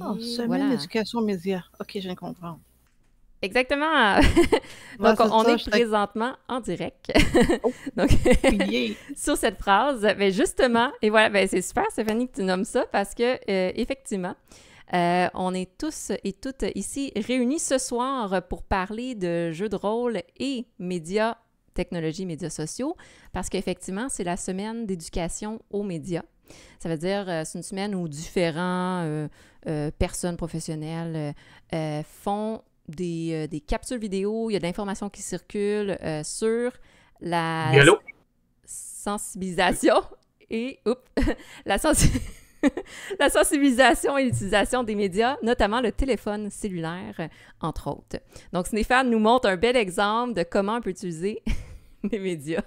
Oh, Et semaine voilà. d'éducation média. OK, je viens de comprendre. Exactement. Ouais, Donc, c'est on ça, est j'étais... présentement en direct. Oh, Donc, yeah. sur cette phrase, ben justement, et voilà, ben c'est super, Stéphanie, que tu nommes ça parce que, effectivement, on est tous et toutes ici réunis ce soir pour parler de jeux de rôle et médias, technologies, médias sociaux, parce qu'effectivement, c'est la semaine d'éducation aux médias. Ça veut dire, c'est une semaine où différents personnes professionnelles font des capsules vidéo, il y a de l'information qui circule sur la Gallo. sensibilisation et la, sensi- la sensibilisation et l'utilisation des médias, notamment le téléphone cellulaire, entre autres. Donc, Stéphane nous montre un bel exemple de comment on peut utiliser les médias.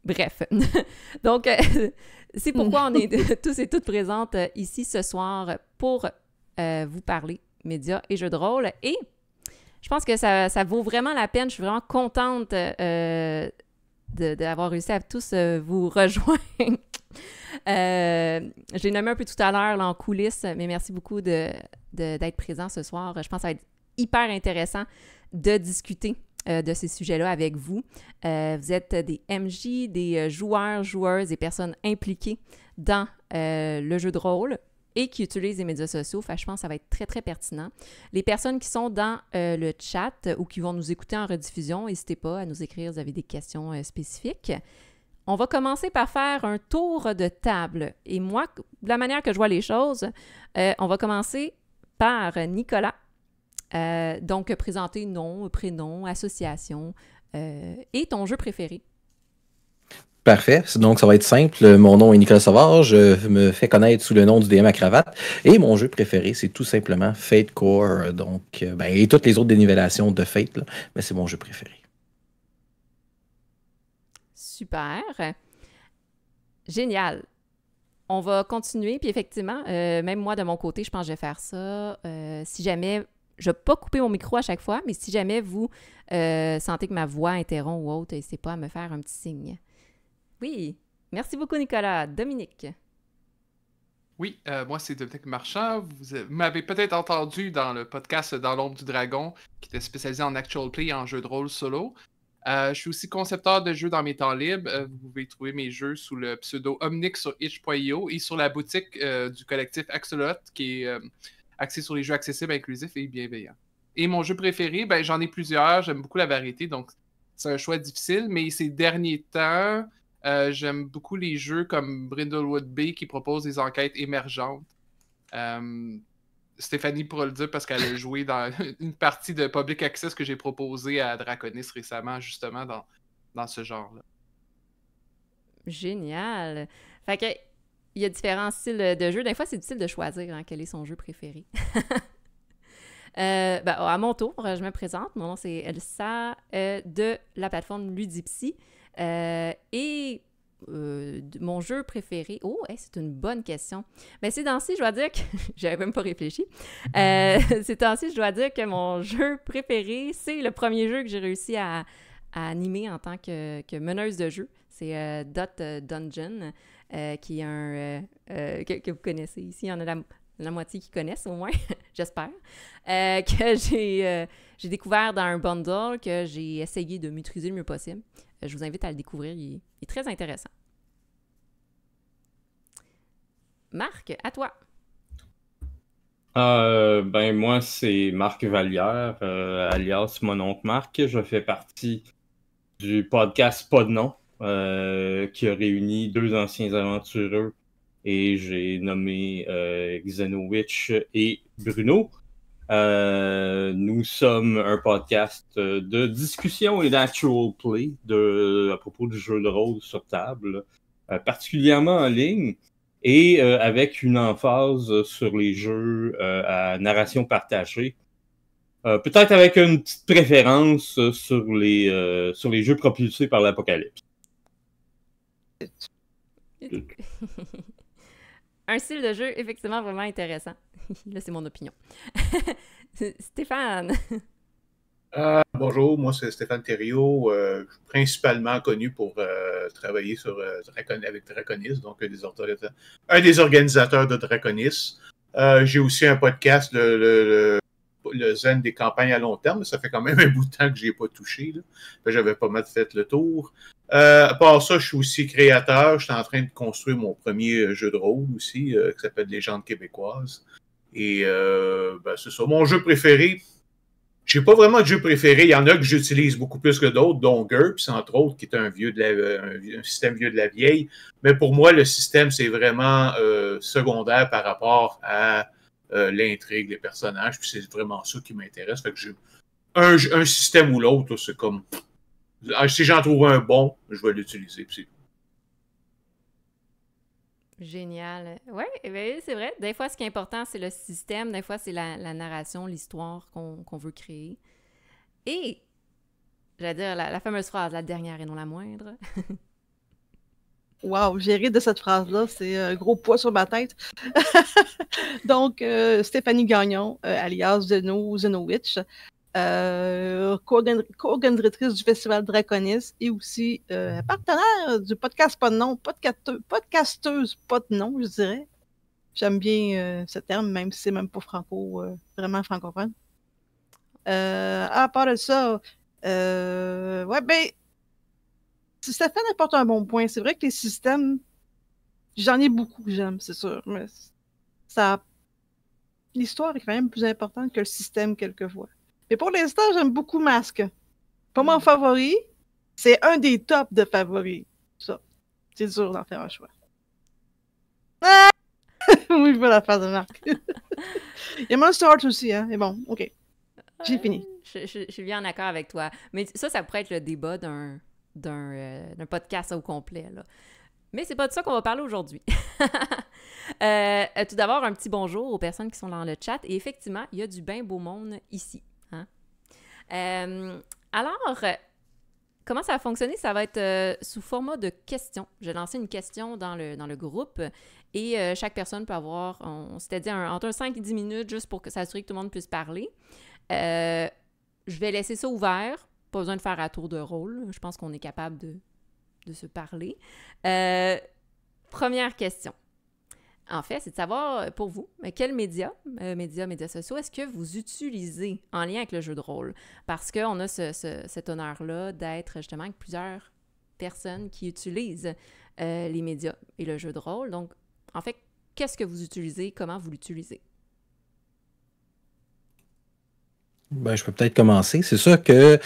Bref. Donc, c'est pourquoi on est tous et toutes présentes ici ce soir pour vous parler médias et jeux de rôle. Et je pense que ça vaut vraiment la peine. Je suis vraiment contente d'avoir réussi à tous vous rejoindre. J'ai nommé un peu tout à l'heure là, en coulisses, mais merci beaucoup d'être présent ce soir. Je pense que ça va être hyper intéressant de discuter de ces sujets-là avec vous. Vous êtes des MJ, des joueurs, joueuses, des personnes impliquées dans le jeu de rôle et qui utilisent les médias sociaux. Fait, je pense que ça va être très, très pertinent. Les personnes qui sont dans le chat ou qui vont nous écouter en rediffusion, n'hésitez pas à nous écrire si vous avez des questions spécifiques. On va commencer par faire un tour de table. Et moi, de la manière que je vois les choses, on va commencer par Nicolas. Donc, présenter nom, prénom, association et ton jeu préféré. Parfait. Donc, ça va être simple. Mon nom est Nicolas Savard. Je me fais connaître sous le nom du DM à cravate. Et mon jeu préféré, c'est tout simplement Fate Core. Donc, et toutes les autres dénivellations de Fate, là, mais c'est mon jeu préféré. Super. Génial. On va continuer. Puis effectivement, même moi, de mon côté, je pense que je vais faire ça. Si jamais, je ne vais pas couper mon micro à chaque fois, mais si jamais vous sentez que ma voix interrompt ou autre, n'hésitez pas à me faire un petit signe. Oui. Merci beaucoup, Nicolas. Dominique. Oui, moi c'est Dominique Marchand. Vous m'avez peut-être entendu dans le podcast Dans l'ombre du dragon, qui était spécialisé en actual play et en jeu de rôle solo. Je suis aussi concepteur de jeux dans mes temps libres. Vous pouvez trouver mes jeux sous le pseudo Omnix sur itch.io et sur la boutique du collectif Axolot, qui est axé sur les jeux accessibles, inclusifs et bienveillants. Et mon jeu préféré, ben, j'en ai plusieurs. J'aime beaucoup la variété, donc c'est un choix difficile. Mais ces derniers temps, j'aime beaucoup les jeux comme Brindlewood Bay qui proposent des enquêtes émergentes. Stéphanie pourra le dire parce qu'elle a joué dans une partie de Public Access que j'ai proposé à Draconis récemment, justement, dans ce genre-là. Génial. Fait que, il y a différents styles de jeux. Des fois, c'est difficile de choisir quel est son jeu préféré. À mon tour, je me présente. Mon nom, c'est Elsa de la plateforme Ludipsy. Mon jeu préféré... Oh, c'est une bonne question. Mais ces temps-ci, je dois dire que... J'avais même pas réfléchi. Ces temps-ci, je dois dire que mon jeu préféré, c'est le premier jeu que j'ai réussi à animer en tant que meneuse de jeu. C'est Dot Dungeon, qui est un... que vous connaissez ici. Il y en a la moitié qui connaissent, au moins, j'espère. Que j'ai découvert dans un bundle que j'ai essayé de maîtriser le mieux possible. Je vous invite à le découvrir, il est très intéressant. Marc, à toi. Moi, c'est Marc Vallière, alias mon oncle Marc. Je fais partie du podcast Pas de nom, qui a réuni deux anciens aventureux et j'ai nommé Xenowitch et Bruno. Nous sommes un podcast de discussion et d'actual play à propos du jeu de rôle sur table, particulièrement en ligne, et avec une emphase sur les jeux à narration partagée. Peut-être avec une petite préférence sur les jeux propulsés par l'apocalypse. Un style de jeu effectivement vraiment intéressant. Là, c'est mon opinion. Stéphane. Bonjour, moi c'est Stéphane Thériault, principalement connu pour travailler sur avec Draconis, donc un des organisateurs de Draconis. J'ai aussi un podcast, le Zen des campagnes à long terme. Ça fait quand même un bout de temps que je n'y ai pas touché. J'avais pas mal fait le tour. À part ça, je suis aussi créateur. Je suis en train de construire mon premier jeu de rôle aussi, qui s'appelle Légendes québécoises. Et c'est ça. Mon jeu préféré, j'ai pas vraiment de jeu préféré. Il y en a que j'utilise beaucoup plus que d'autres, dont GURPS, entre autres, qui est un système vieux de la vieille. Mais pour moi, le système, c'est vraiment secondaire par rapport à l'intrigue, les personnages. Puis c'est vraiment ça qui m'intéresse. Fait que un système ou l'autre, c'est comme... Si j'en trouve un bon, je vais l'utiliser. Génial. Oui, c'est vrai. Des fois, ce qui est important, c'est le système. Des fois, c'est la narration, l'histoire qu'on veut créer. Et, j'allais dire, la fameuse phrase, la dernière et non la moindre. Wow, j'ai ri de cette phrase-là. C'est un gros poids sur ma tête. Donc, Stéphanie Gagnon, alias Zenowitch, co-organisatrice du Festival Draconis et aussi partenaire du podcast Pas de nom, podcasteuse Pas de nom, je dirais. J'aime bien ce terme, même si c'est même pas vraiment francophone. À part de ça, Stéphane apporte un bon point. C'est vrai que les systèmes, j'en ai beaucoup que j'aime, c'est sûr, mais l'histoire est quand même plus importante que le système quelquefois. Mais pour l'instant, j'aime beaucoup Masque. Pas mon favori, c'est un des tops de favoris. Ça, c'est dur d'en faire un choix. Ah! Oui, je veux la faire de Marc. Il y a Monster Hearts aussi, hein. Mais bon, OK. J'ai fini. Je suis bien en accord avec toi. Mais ça pourrait être le débat d'un podcast au complet, là. Mais c'est pas de ça qu'on va parler aujourd'hui. Tout d'abord, un petit bonjour aux personnes qui sont dans le chat. Et effectivement, il y a du bien beau monde ici. Hein? Alors, comment ça va fonctionner? Ça va être sous format de questions. Je vais lancer une question dans le groupe et chaque personne peut avoir, on s'était dit, entre 5 et 10 minutes juste pour s'assurer que tout le monde puisse parler. Je vais laisser ça ouvert. Pas besoin de faire à tour de rôle. Je pense qu'on est capable de se parler. Première question. En fait, c'est de savoir, pour vous, quels médias sociaux, est-ce que vous utilisez en lien avec le jeu de rôle? Parce qu'on a cet honneur-là d'être justement avec plusieurs personnes qui utilisent les médias et le jeu de rôle. Donc, en fait, qu'est-ce que vous utilisez? Comment vous l'utilisez? Ben, je peux peut-être commencer. C'est sûr que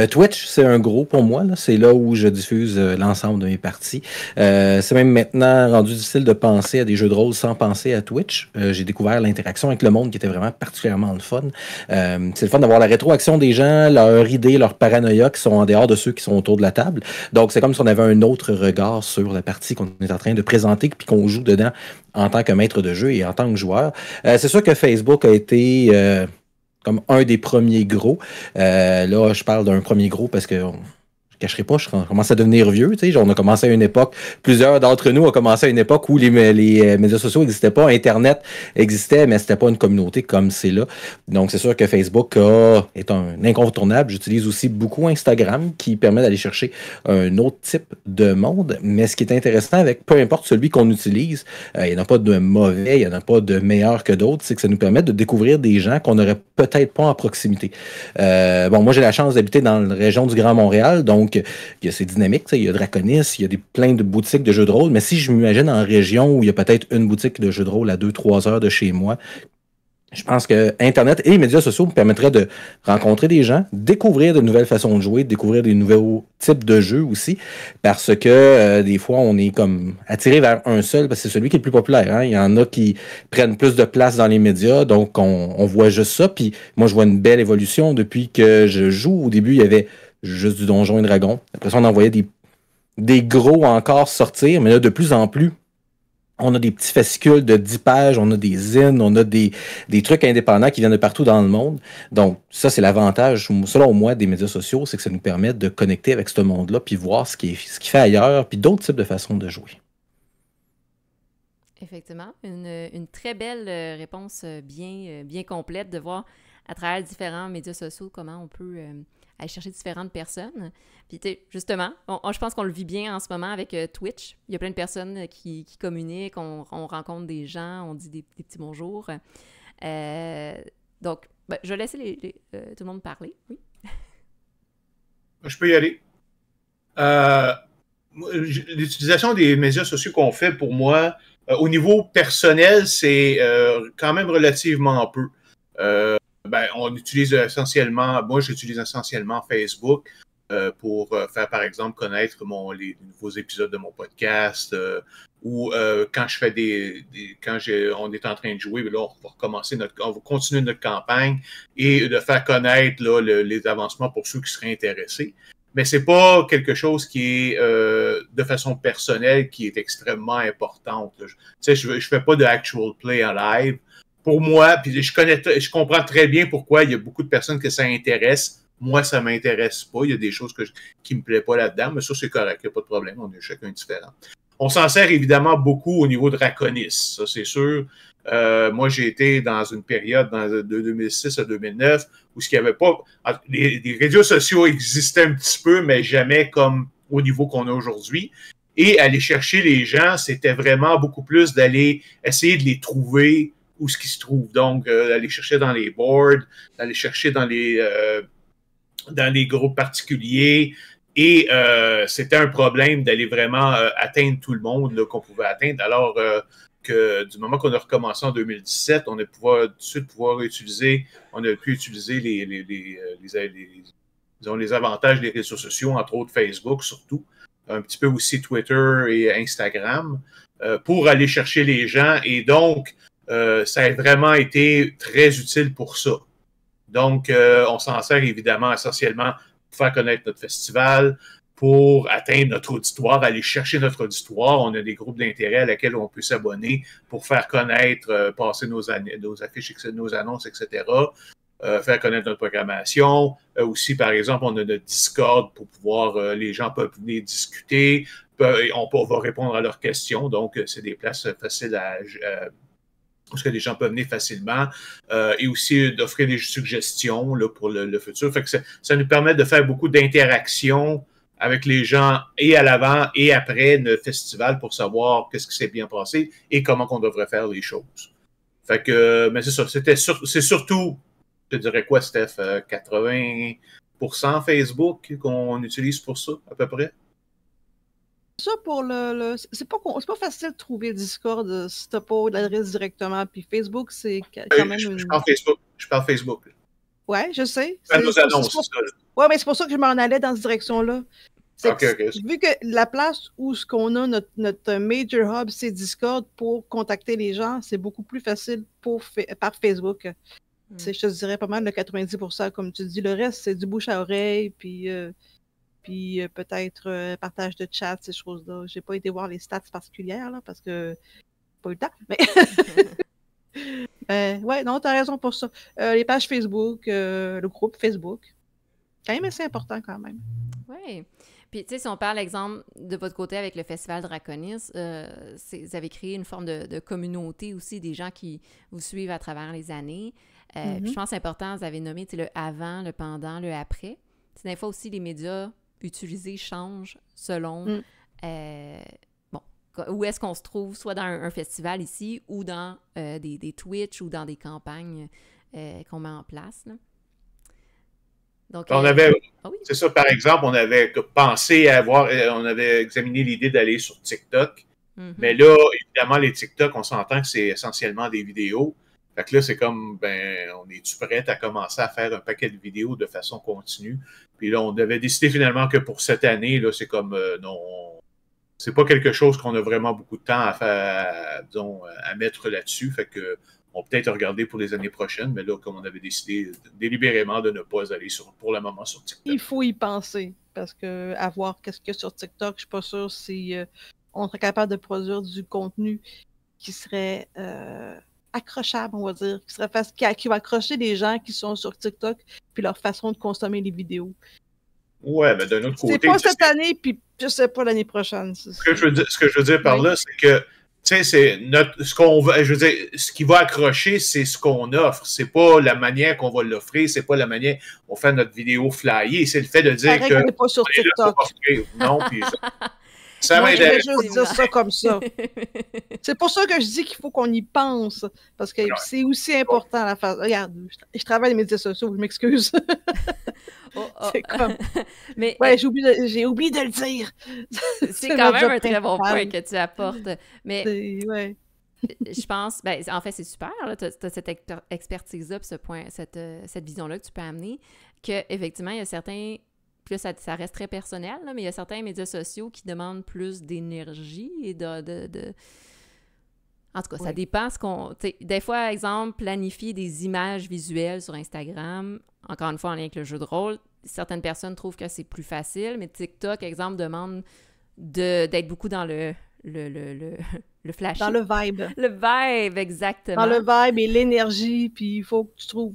Twitch, c'est un gros pour moi. Là. C'est là où je diffuse l'ensemble de mes parties. C'est même maintenant rendu difficile de penser à des jeux de rôle sans penser à Twitch. J'ai découvert l'interaction avec le monde qui était vraiment particulièrement le fun. C'est le fun d'avoir la rétroaction des gens, leurs idées, leurs paranoïas qui sont en dehors de ceux qui sont autour de la table. Donc, c'est comme si on avait un autre regard sur la partie qu'on est en train de présenter puis qu'on joue dedans en tant que maître de jeu et en tant que joueur. C'est sûr que Facebook a été... comme un des premiers gros. Là, je parle d'un premier gros parce que je cacherai pas, je commence à devenir vieux. Tu sais, on a commencé à une époque, plusieurs d'entre nous ont commencé à une époque où les médias sociaux n'existaient pas, Internet existait, mais c'était pas une communauté comme c'est là. Donc, c'est sûr que Facebook est un incontournable. J'utilise aussi beaucoup Instagram qui permet d'aller chercher un autre type de monde. Mais ce qui est intéressant avec peu importe celui qu'on utilise, il n'y en a pas de mauvais, il n'y en a pas de meilleur que d'autres, c'est que ça nous permet de découvrir des gens qu'on n'aurait peut-être pas en proximité. Moi, j'ai la chance d'habiter dans la région du Grand Montréal, donc il y a ces dynamiques, il y a Draconis, il y a plein de boutiques de jeux de rôle, mais si je m'imagine en région où il y a peut-être une boutique de jeux de rôle à 2-3 heures de chez moi, je pense que Internet et les médias sociaux me permettraient de rencontrer des gens, découvrir de nouvelles façons de jouer, découvrir des nouveaux types de jeux aussi, parce que des fois, on est comme attiré vers un seul, parce que c'est celui qui est le plus populaire. Hein? Il y en a qui prennent plus de place dans les médias, donc on voit juste ça. Puis moi, je vois une belle évolution depuis que je joue. Au début, il y avait juste du Donjon et Dragon. Après ça, on envoyait des gros encore sortir, mais là, de plus en plus, on a des petits fascicules de 10 pages, on a des zines, on a des trucs indépendants qui viennent de partout dans le monde. Donc, ça, c'est l'avantage, selon moi, des médias sociaux, c'est que ça nous permet de connecter avec ce monde-là, puis voir ce qui fait ailleurs, puis d'autres types de façons de jouer. Effectivement, une très belle réponse bien complète de voir à travers différents médias sociaux, comment on peut aller chercher différentes personnes. Puis, justement, je pense qu'on le vit bien en ce moment avec Twitch. Il y a plein de personnes qui communiquent, on rencontre des gens, on dit des petits bonjours. Donc, je vais laisser tout le monde parler. Oui. Je peux y aller. L'utilisation des médias sociaux qu'on fait, pour moi, au niveau personnel, c'est quand même relativement peu. On utilise essentiellement, moi j'utilise essentiellement Facebook pour faire par exemple connaître les nouveaux épisodes de mon podcast ou quand je fais on est en train de jouer, là, on va continuer notre campagne et de faire connaître là, les avancements pour ceux qui seraient intéressés. Mais c'est pas quelque chose qui est de façon personnelle qui est extrêmement importante. Je fais pas de actual play en live. Pour moi, puis je comprends très bien pourquoi il y a beaucoup de personnes que ça intéresse. Moi, ça m'intéresse pas. Il y a des choses qui me plaisent pas là-dedans, mais ça, c'est correct. Il n'y a pas de problème. On est chacun différent. On s'en sert évidemment beaucoup au niveau de Draconis. Ça, c'est sûr. Moi, j'ai été dans une période de 2006 à 2009 où il n'y avait pas... Les réseaux sociaux existaient un petit peu, mais jamais comme au niveau qu'on a aujourd'hui. Et aller chercher les gens, c'était vraiment beaucoup plus d'aller essayer de les trouver où ce qui se trouve. Donc, d'aller chercher dans les boards, d'aller chercher dans les groupes particuliers. Et c'était un problème d'aller vraiment atteindre tout le monde là, qu'on pouvait atteindre. Alors que du moment qu'on a recommencé en 2017, on a pu utiliser les avantages des réseaux sociaux, entre autres Facebook surtout, un petit peu aussi Twitter et Instagram, pour aller chercher les gens. Et donc, ça a vraiment été très utile pour ça. Donc, on s'en sert évidemment essentiellement pour faire connaître notre festival, pour atteindre notre auditoire, aller chercher notre auditoire. On a des groupes d'intérêt à laquelle on peut s'abonner pour faire connaître, passer nos affiches, nos annonces, etc., faire connaître notre programmation. Aussi, par exemple, on a notre Discord pour pouvoir, les gens peuvent venir discuter, on va répondre à leurs questions. Donc, c'est des places faciles parce que les gens peuvent venir facilement, et aussi d'offrir des suggestions là, pour le futur. Fait que ça nous permet de faire beaucoup d'interactions avec les gens et à l'avant et après le festival pour savoir qu'est-ce qui s'est bien passé et comment on devrait faire les choses. Fait que, mais c'est ça, c'est surtout, je te dirais quoi, Steph, 80% Facebook qu'on utilise pour ça, à peu près? Ça, pour c'est pas facile de trouver le Discord si t'as pas l'adresse directement. Puis Facebook, c'est quand même je parle Facebook. Ouais, je sais. Nos annonces, ouais, mais c'est pour ça que je m'en allais dans cette direction-là. Okay. Vu que la place où ce qu'on a notre major hub, c'est Discord, pour contacter les gens, c'est beaucoup plus facile par Facebook. Je te dirais pas mal de 90%, comme tu dis. Le reste, c'est du bouche à oreille, puis peut-être partage de chat, ces choses-là. J'ai pas été voir les stats particulières, là, parce que pas eu le temps, mais... ouais, non, t'as raison pour ça. Les pages Facebook, le groupe Facebook. Quand même assez important, quand même. Oui. Puis, tu sais, si on parle, exemple, de votre côté avec le Festival Draconis, vous avez créé une forme de communauté aussi, des gens qui vous suivent à travers les années. Puis je pense que c'est important, vous avez nommé le avant, le pendant, le après. C'est des fois aussi, les médias utilisés changent selon où est-ce qu'on se trouve, soit dans un festival ici ou dans des Twitch ou dans des campagnes qu'on met en place, là. Donc, c'est ça, par exemple, on avait pensé on avait examiné l'idée d'aller sur TikTok, mais là, évidemment, les TikTok, on s'entend que c'est essentiellement des vidéos. Fait que là, c'est comme, on est-tu prête à commencer à faire un paquet de vidéos de façon continue? Puis là, on avait décidé finalement que pour cette année, là, c'est comme, non, c'est pas quelque chose qu'on a vraiment beaucoup de temps à faire, disons, à mettre là-dessus. Fait que, on peut peut-être regarder pour les années prochaines, mais là, comme on avait décidé délibérément de ne pas aller pour le moment sur TikTok. Il faut y penser, parce que à voir qu'est-ce qu'il y a sur TikTok, je suis pas sûre si on serait capable de produire du contenu qui serait accrochable, on va dire, qui va accrocher les gens qui sont sur TikTok, puis leur façon de consommer les vidéos. Ouais, mais d'un autre côté... C'est pas cette année, puis je sais pas l'année prochaine. Ce que je veux dire par là, c'est que Tu sais, c'est ce qu'on veut, je veux dire, ce qui va accrocher, c'est ce qu'on offre. C'est pas la manière qu'on va l'offrir, c'est pas la manière qu'on fait notre vidéo flyer. C'est le fait de dire Pareil que. qu'on n'est pas sur on est là pour TikTok. offrir. Non, puis ça Moi, je vais m'intéresse. juste dire ça comme ça. C'est pour ça que je dis qu'il faut qu'on y pense. Parce que c'est aussi important la phase. Regarde, je travaille les médias sociaux, je m'excuse. C'est comme. Mais ouais, j'ai oublié de le dire. C'est quand même un très bon point que tu apportes. Mais ouais. je pense, ben, en fait, c'est super, tu as cette expertise-là, puis cette vision-là que tu peux amener, qu'effectivement, il y a certains, puis là, ça reste très personnel, là, mais il y a certains médias sociaux qui demandent plus d'énergie et de... En tout cas, ça dépend ce qu'on... Des fois, exemple, planifier des images visuelles sur Instagram, encore une fois, en lien avec le jeu de rôle, certaines personnes trouvent que c'est plus facile, mais TikTok, exemple, demande d'être beaucoup dans le flash. Dans le vibe. Le vibe, exactement. Dans le vibe et l'énergie, puis il faut que tu trouves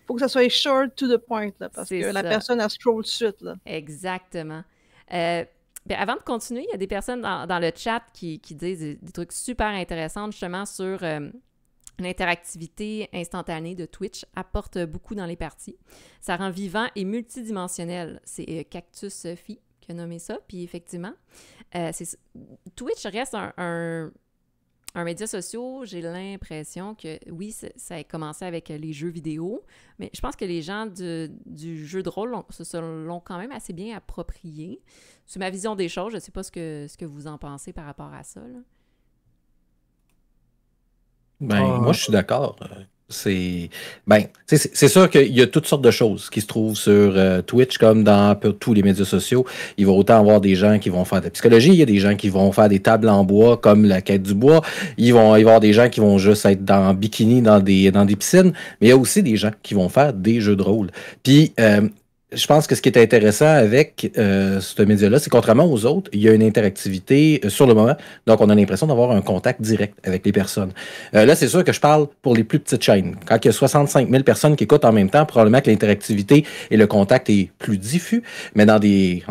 faut que ça soit short to the point, là, parce que la personne, elle scroll tout de suite, là. Exactement. Avant de continuer, il y a des personnes dans le chat qui disent des trucs super intéressants, justement, sur l'interactivité instantanée de Twitch apporte beaucoup dans les parties. Ça rend vivant et multidimensionnel. C'est Cactus Phi qui a nommé ça, puis effectivement, Twitch reste un média social, j'ai l'impression que, oui, ça a commencé avec les jeux vidéo, mais je pense que les gens du jeu de rôle se l'ont quand même assez bien approprié. C'est ma vision des choses, je ne sais pas ce que vous en pensez par rapport à ça, là. Moi, je suis d'accord. C'est sûr qu'il y a toutes sortes de choses qui se trouvent sur Twitch comme dans tous les médias sociaux. Il va autant avoir des gens qui vont faire de la psychologie, il y a des gens qui vont faire des tables en bois comme la quête du bois, il va y avoir des gens qui vont juste être en bikini dans des piscines, mais il y a aussi des gens qui vont faire des jeux de rôle. Puis je pense que ce qui est intéressant avec ce média-là, c'est contrairement aux autres, il y a une interactivité sur le moment, donc on a l'impression d'avoir un contact direct avec les personnes. Là, c'est sûr que je parle pour les plus petites chaînes. Quand il y a 65 000 personnes qui écoutent en même temps, probablement que l'interactivité et le contact est plus diffus, mais en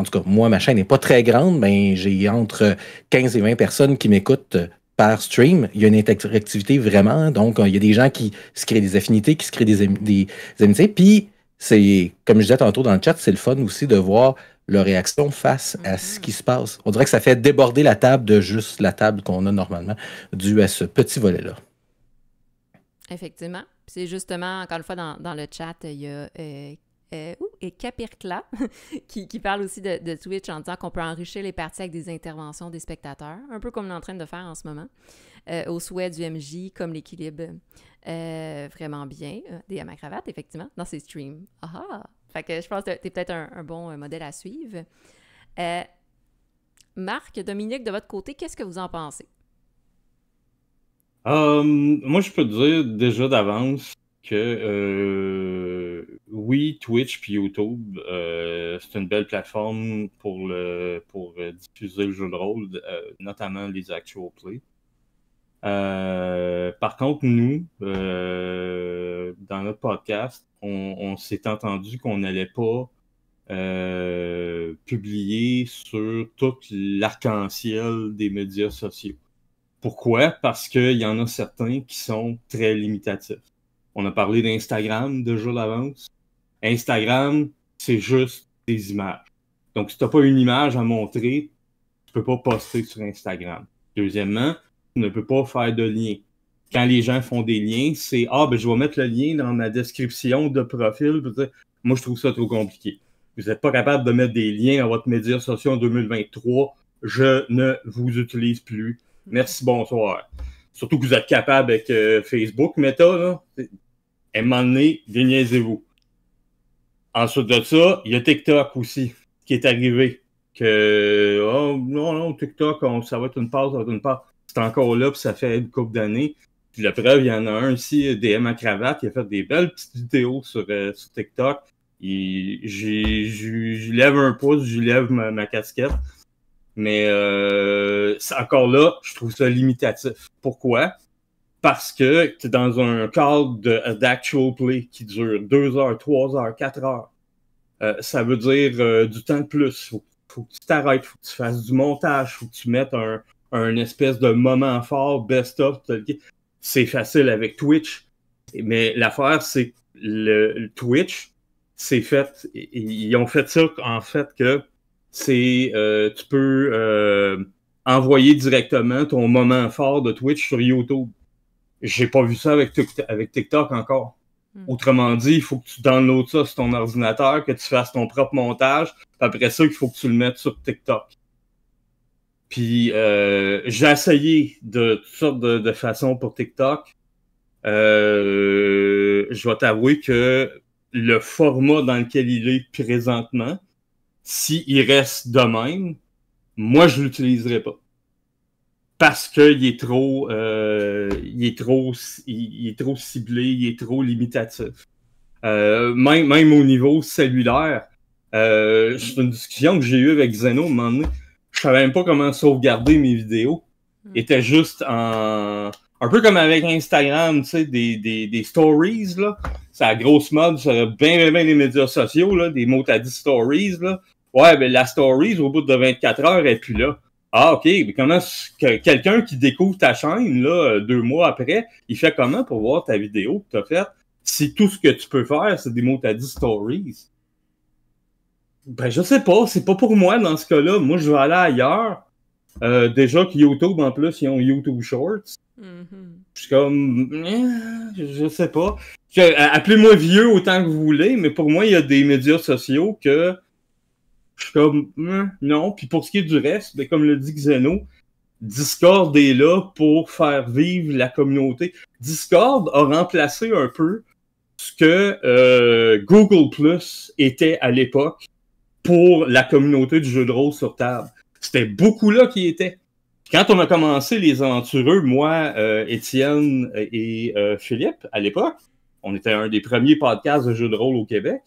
tout cas, moi, ma chaîne n'est pas très grande, mais j'ai entre 15 et 20 personnes qui m'écoutent par stream. Il y a une interactivité vraiment, donc il y a des gens qui se créent des affinités, qui se créent des amitiés, puis c'est, comme je disais tantôt dans le chat, c'est le fun aussi de voir leur réaction face à ce qui se passe. On dirait que ça fait déborder la table de juste la table qu'on a normalement, dû à ce petit volet-là. Effectivement. Puis c'est justement, encore une fois, dans le chat, il y a Capircla qui parle aussi de Twitch en disant qu'on peut enrichir les parties avec des interventions des spectateurs, un peu comme on est en train de faire en ce moment, au souhait du MJ, comme l'équilibre vraiment bien, DM à cravate, effectivement, dans ses streams. Fait que je pense que t'es peut-être un bon modèle à suivre. Marc, Dominique, de votre côté, qu'est-ce que vous en pensez? Moi, je peux te dire déjà d'avance que oui, Twitch puis YouTube, c'est une belle plateforme pour diffuser le jeu de rôle, notamment les actual play. Par contre, nous, dans notre podcast, on s'est entendu qu'on n'allait pas publier sur tout l'arc-en-ciel des médias sociaux. Pourquoi? Parce qu'il y en a certains qui sont très limitatifs. On a parlé d'Instagram déjà d'avance. Instagram, c'est juste des images. Donc, si tu n'as pas une image à montrer, tu peux pas poster sur Instagram. Deuxièmement, tu ne peux pas faire de lien. Quand les gens font des liens, c'est « Ah, ben je vais mettre le lien dans ma description de profil. » Moi, je trouve ça trop compliqué. Vous n'êtes pas capable de mettre des liens à votre médias sociaux en 2023. Je ne vous utilise plus. Merci, bonsoir. Surtout que vous êtes capable avec Facebook, Meta, là. À un moment donné, déniaisez-vous. Ensuite de ça, il y a TikTok aussi, qui est arrivé. Que, oh, non, TikTok, ça va être une pause, C'est encore là, puis ça fait une couple d'années. Puis la preuve, il y en a un ici, DM à cravate, qui a fait des belles petites vidéos sur TikTok. Je lève un pouce, je lève ma casquette. Mais encore là, je trouve ça limitatif. Pourquoi? Parce que tu es dans un cadre d'actual play qui dure 2 heures, 3 heures, 4 heures. Ça veut dire du temps de plus. Faut que tu t'arrêtes, faut que tu fasses du montage, faut que tu mettes un espèce de moment fort, best-of, c'est facile avec Twitch. Mais l'affaire, c'est que le Twitch, c'est fait, ils ont fait ça en fait que c'est tu peux envoyer directement ton moment fort de Twitch sur YouTube. J'ai pas vu ça avec TikTok encore. Autrement dit, il faut que tu downloads ça sur ton ordinateur, que tu fasses ton propre montage, puis après ça, il faut que tu le mettes sur TikTok. Puis j'ai essayé de toutes sortes de façons pour TikTok. Je vais t'avouer que le format dans lequel il est présentement, s'il reste de même, moi je l'utiliserai pas. Parce qu'il est trop ciblé, il est trop limitatif. Même au niveau cellulaire, c'est une discussion que j'ai eue avec Zeno à un moment donné. Je savais même pas comment sauvegarder mes vidéos. Il était juste un peu comme avec Instagram, tu sais, des stories, là. C'est la grosse mode sur bien les médias sociaux, là, des mots à dit stories, là. Ouais, ben la stories, au bout de 24 heures, elle est plus là. Ah, OK, mais comment quelqu'un qui découvre ta chaîne, là, 2 mois après, il fait comment pour voir ta vidéo que t'as faite? Si tout ce que tu peux faire, c'est des mots à dit stories. Ben, je sais pas, c'est pas pour moi dans ce cas-là. Moi, je vais aller ailleurs. Déjà que YouTube, en plus, ils ont YouTube Shorts. Je suis comme, je sais pas. Appelez-moi vieux autant que vous voulez, mais pour moi, il y a des médias sociaux que je suis comme, non. Puis pour ce qui est du reste, ben, comme le dit Xeno, Discord est là pour faire vivre la communauté. Discord a remplacé un peu ce que Google Plus était à l'époque pour la communauté du jeu de rôle sur table. C'était beaucoup là qui était. Quand on a commencé les aventureux, moi, Étienne et Philippe, à l'époque, on était un des premiers podcasts de jeux de rôle au Québec.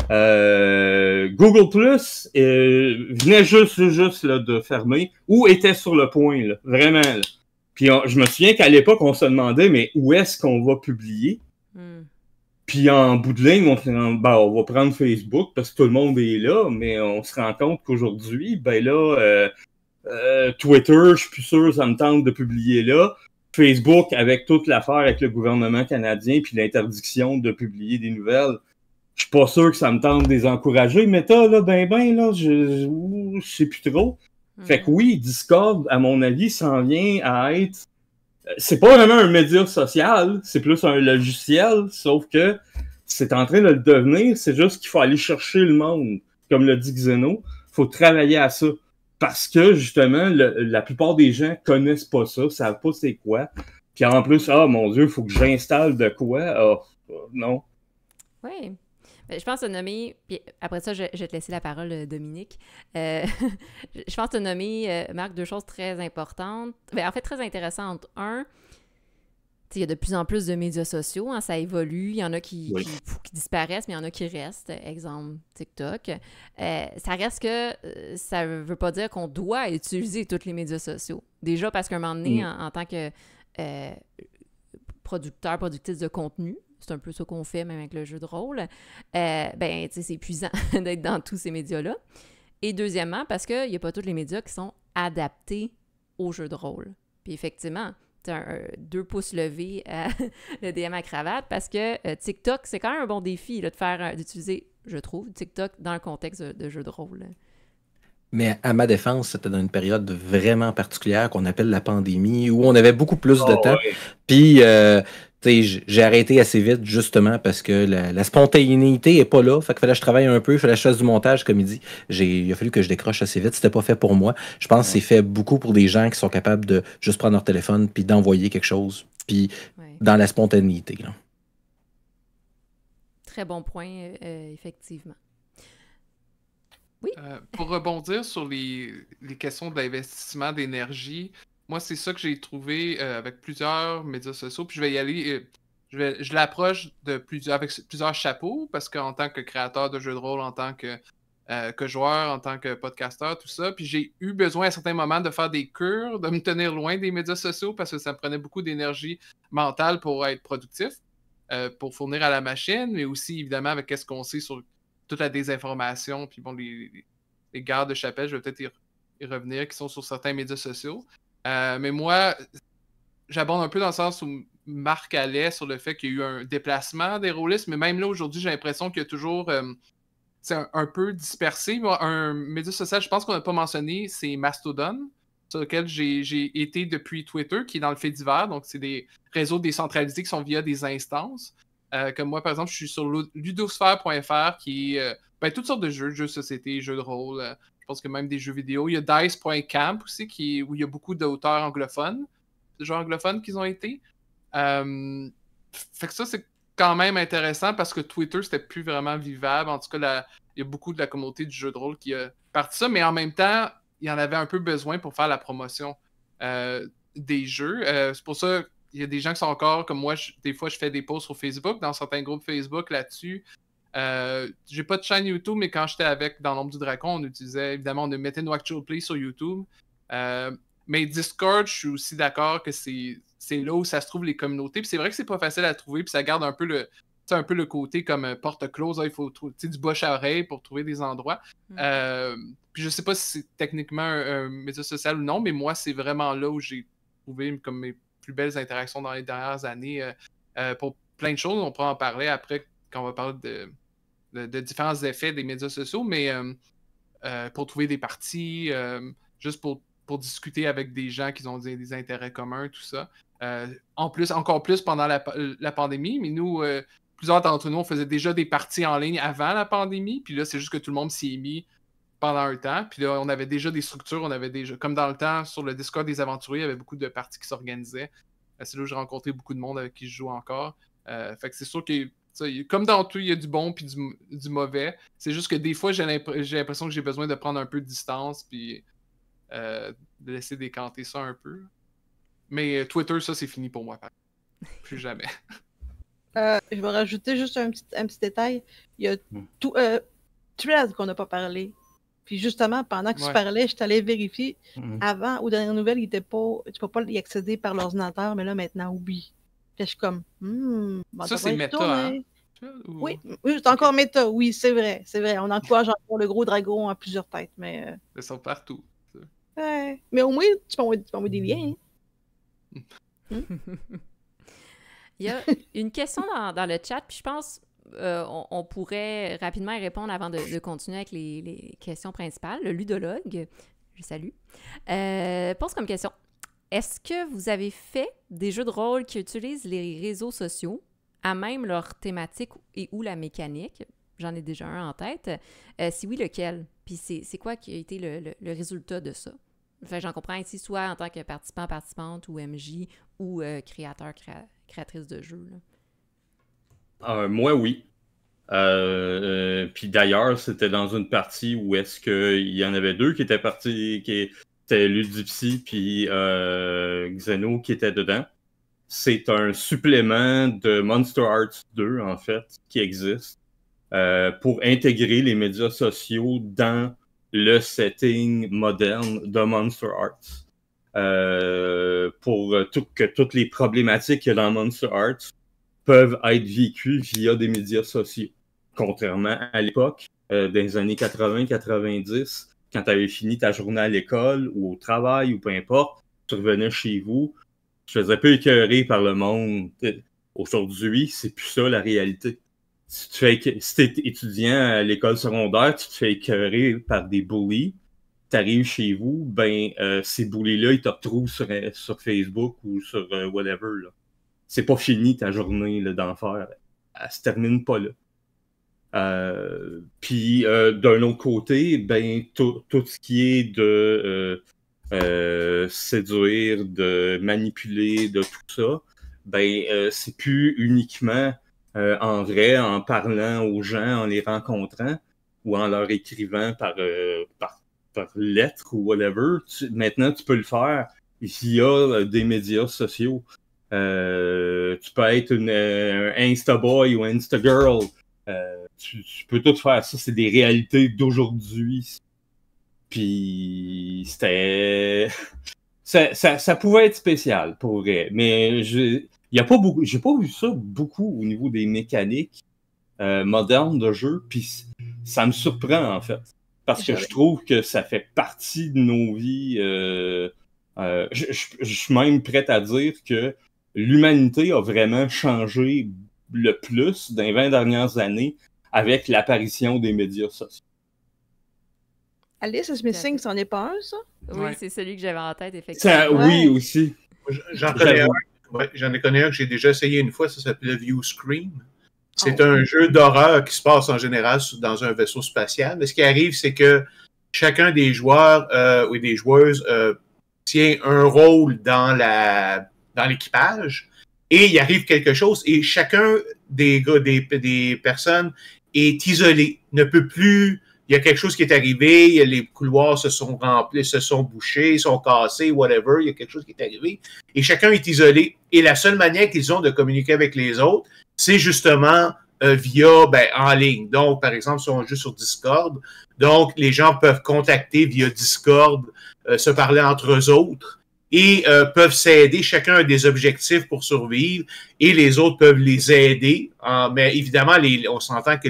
Google Plus venait juste là, de fermer ou était sur le point, là, vraiment. Là. Puis je me souviens qu'à l'époque, on se demandait, mais où est-ce qu'on va publier? Puis en bout de ligne, on va prendre Facebook parce que tout le monde est là, mais on se rend compte qu'aujourd'hui, ben là, Twitter, je suis plus sûr, ça me tente de publier là. Facebook, avec toute l'affaire avec le gouvernement canadien puis l'interdiction de publier des nouvelles, je suis pas sûr que ça me tente de les encourager. Meta, là, là, je sais plus trop. Fait que oui, Discord, à mon avis, s'en vient à être... C'est pas vraiment un média social, c'est plus un logiciel, sauf que c'est en train de le devenir, c'est juste qu'il faut aller chercher le monde. Comme le dit Xeno, faut travailler à ça. Parce que, justement, la plupart des gens connaissent pas ça, savent pas c'est quoi. Puis en plus, mon Dieu, il faut que j'installe de quoi. Non. Oui. Je pense te nommer, puis après ça, je vais te laisser la parole, Dominique. Je pense te nommer, Marc, 2 choses très importantes. En fait, très intéressantes. Un, il y a de plus en plus de médias sociaux, hein, ça évolue. Il y en a qui disparaissent, mais il y en a qui restent. Exemple, TikTok. Ça reste que ça ne veut pas dire qu'on doit utiliser tous les médias sociaux. Déjà parce qu'à un moment donné, en tant que productrice de contenu, c'est un peu ça qu'on fait même avec le jeu de rôle, c'est épuisant d'être dans tous ces médias-là. Et deuxièmement, parce qu'il n'y a pas tous les médias qui sont adaptés au jeu de rôle. Puis effectivement, tu as 2 pouces levés à le DM à cravate parce que TikTok, c'est quand même un bon défi là, d'utiliser, je trouve, TikTok dans le contexte de jeu de rôle. Mais à ma défense, c'était dans une période vraiment particulière qu'on appelle la pandémie, où on avait beaucoup plus de temps. Ouais. Puis, j'ai arrêté assez vite, justement, parce que la spontanéité n'est pas là. Fait qu'il fallait que je travaille un peu, il fallait que je fasse du montage, comme il dit. Il a fallu que je décroche assez vite. C'était pas fait pour moi. Je pense que c'est fait beaucoup pour des gens qui sont capables de juste prendre leur téléphone puis d'envoyer quelque chose. Puis, dans la spontanéité. Là. Très bon point, effectivement. Oui. Pour rebondir sur les questions de l'investissement d'énergie, moi, c'est ça que j'ai trouvé avec plusieurs médias sociaux. Puis je vais y aller. Je l'approche avec plusieurs chapeaux, parce qu'en tant que créateur de jeux de rôle, en tant que joueur, en tant que podcasteur, tout ça. Puis j'ai eu besoin à certains moments de faire des cures, de me tenir loin des médias sociaux, parce que ça me prenait beaucoup d'énergie mentale pour être productif, pour fournir à la machine, mais aussi, évidemment, avec ce qu'on sait sur toute la désinformation, puis bon, les gardes de chapelle, je vais peut-être y revenir, qui sont sur certains médias sociaux. Mais moi, j'abonde un peu dans le sens où Marc allait sur le fait qu'il y a eu un déplacement des rôlistes, mais même là, aujourd'hui, j'ai l'impression qu'il y a toujours... c'est un peu dispersé. Moi, un média social, je pense qu'on n'a pas mentionné, c'est Mastodon, sur lequel j'ai été depuis Twitter, qui est dans le fait divers. Donc, c'est des réseaux décentralisés qui sont via des instances. Comme moi, par exemple, je suis sur ludosphère.fr, qui est toutes sortes de jeux de société, jeux de rôle. Je pense que même des jeux vidéo. Il y a dice.camp aussi, où il y a beaucoup d'auteurs anglophones, de joueurs anglophones qui ont été. Fait que ça, c'est quand même intéressant parce que Twitter, c'était plus vraiment vivable. En tout cas, il y a beaucoup de la communauté du jeu de rôle qui a parti ça, mais en même temps, il y en avait un peu besoin pour faire la promotion des jeux. C'est pour ça qu'il y a des gens qui sont encore, comme moi, des fois, je fais des posts sur Facebook, dans certains groupes Facebook là-dessus. J'ai pas de chaîne YouTube, mais quand j'étais dans l'ombre du dragon, on utilisait, évidemment, on mettait nos actual plays sur YouTube. Mais Discord, je suis aussi d'accord que c'est là où ça se trouve les communautés. Puis c'est vrai que c'est pas facile à trouver, puis ça garde un peu le côté comme porte close. Il faut trouver du bouche à oreille pour trouver des endroits. Puis je sais pas si c'est techniquement un média social ou non, mais moi, c'est vraiment là où j'ai trouvé comme mes plus belles interactions dans les dernières années pour plein de choses. On pourra en parler après quand on va parler de différents effets des médias sociaux, mais pour trouver des parties, juste pour discuter avec des gens qui ont des intérêts communs, tout ça. Encore plus pendant la pandémie, mais nous, plusieurs d'entre nous, on faisait déjà des parties en ligne avant la pandémie, puis là, c'est juste que tout le monde s'y est mis pendant un temps, puis là, on avait déjà des structures, comme dans le temps, sur le Discord des aventuriers, il y avait beaucoup de parties qui s'organisaient. C'est là où j'ai rencontré beaucoup de monde avec qui je joue encore. Fait que c'est sûr que comme dans tout, il y a du bon puis du mauvais. C'est juste que des fois, j'ai l'impression que j'ai besoin de prendre un peu de distance puis de laisser décanter ça un peu. Mais Twitter, ça, c'est fini pour moi. Plus jamais. Je vais rajouter juste un petit détail. Il y a Threads qu'on n'a pas parlé. Puis justement, pendant que tu parlais, je t'allais vérifier. Avant, aux dernières nouvelles, tu ne peux pas y accéder par l'ordinateur, mais là, maintenant, oublie. Puis je suis comme, ça, c'est méta, hein? Oui, c'est encore méta, oui, c'est vrai. On encourage encore le gros dragon à plusieurs têtes, mais... Ils sont partout. Ouais. Mais au moins, tu peux envoyer des liens. Il y a une question dans le chat, puis je pense on pourrait rapidement y répondre avant de continuer avec les questions principales. Le ludologue, je salue, pose comme question: est-ce que vous avez fait des jeux de rôle qui utilisent les réseaux sociaux à même leur thématique et ou la mécanique? J'en ai déjà un en tête. Si oui, lequel? Puis c'est quoi qui a été le résultat de ça? Enfin, j'en comprends ici, soit en tant que participant, participante, ou MJ, ou créateur, créatrice de jeu. Moi, oui. Puis d'ailleurs, c'était dans une partie où est-ce qu'il y en avait deux qui étaient partis, c'était Ludipsy puis Xeno qui étaient dedans. C'est un supplément de Monster Arts 2, en fait, qui existe pour intégrer les médias sociaux dans le setting moderne de Monster Arts. Pour que toutes les problématiques qu'il y a dans Monster Arts peuvent être vécues via des médias sociaux. Contrairement à l'époque, dans les années 80-90, quand tu avais fini ta journée à l'école ou au travail ou peu importe, tu revenais chez vous, tu te faisais peu écœurer par le monde. Aujourd'hui, c'est plus ça la réalité. Si tu es étudiant à l'école secondaire, tu te fais écœurer par des bullies, tu arrives chez vous, ces bullies-là, ils te retrouvent sur Facebook ou sur whatever. Là. C'est pas fini ta journée là, d'enfer. Elle se termine pas là. Puis d'un autre côté, tout ce qui est de séduire, de manipuler, de tout ça, c'est plus uniquement en vrai, en parlant aux gens, en les rencontrant ou en leur écrivant par lettre ou whatever. Maintenant, tu peux le faire via des médias sociaux. Tu peux être un Instaboy ou Instagirl. Tu peux tout faire ça. C'est des réalités d'aujourd'hui. Puis c'était... ça pouvait être spécial, pour vrai. Mais j'ai pas vu ça beaucoup au niveau des mécaniques modernes de jeu. Puis ça me surprend, en fait. Parce que je trouve que ça fait partie de nos vies Je suis même prêt à dire que l'humanité a vraiment changé le plus dans les 20 dernières années avec l'apparition des médias sociaux. Alice is Missing, c'en est pas un, ça? Oui, Ouais. c'est celui que j'avais en tête, effectivement. Oui, Ouais. aussi. J'en connais un. Ouais, j'en ai connu un que j'ai déjà essayé une fois, ça s'appelait Viewscream. C'est Oh. un jeu d'horreur qui se passe en général dans un vaisseau spatial. Mais ce qui arrive, c'est que chacun des joueurs ou des joueuses tient un rôle dans l'équipage et il arrive quelque chose et chacun des personnes est isolé, ne peut plus. Il y a quelque chose qui est arrivé, les couloirs se sont remplis, se sont bouchés, sont cassés, whatever, il y a quelque chose qui est arrivé. Et chacun est isolé. Et la seule manière qu'ils ont de communiquer avec les autres, c'est justement via en ligne. Donc, par exemple, si on joue sur Discord, donc les gens peuvent contacter via Discord, se parler entre eux autres et peuvent s'aider. Chacun a des objectifs pour survivre et les autres peuvent les aider. Mais évidemment, on s'entend que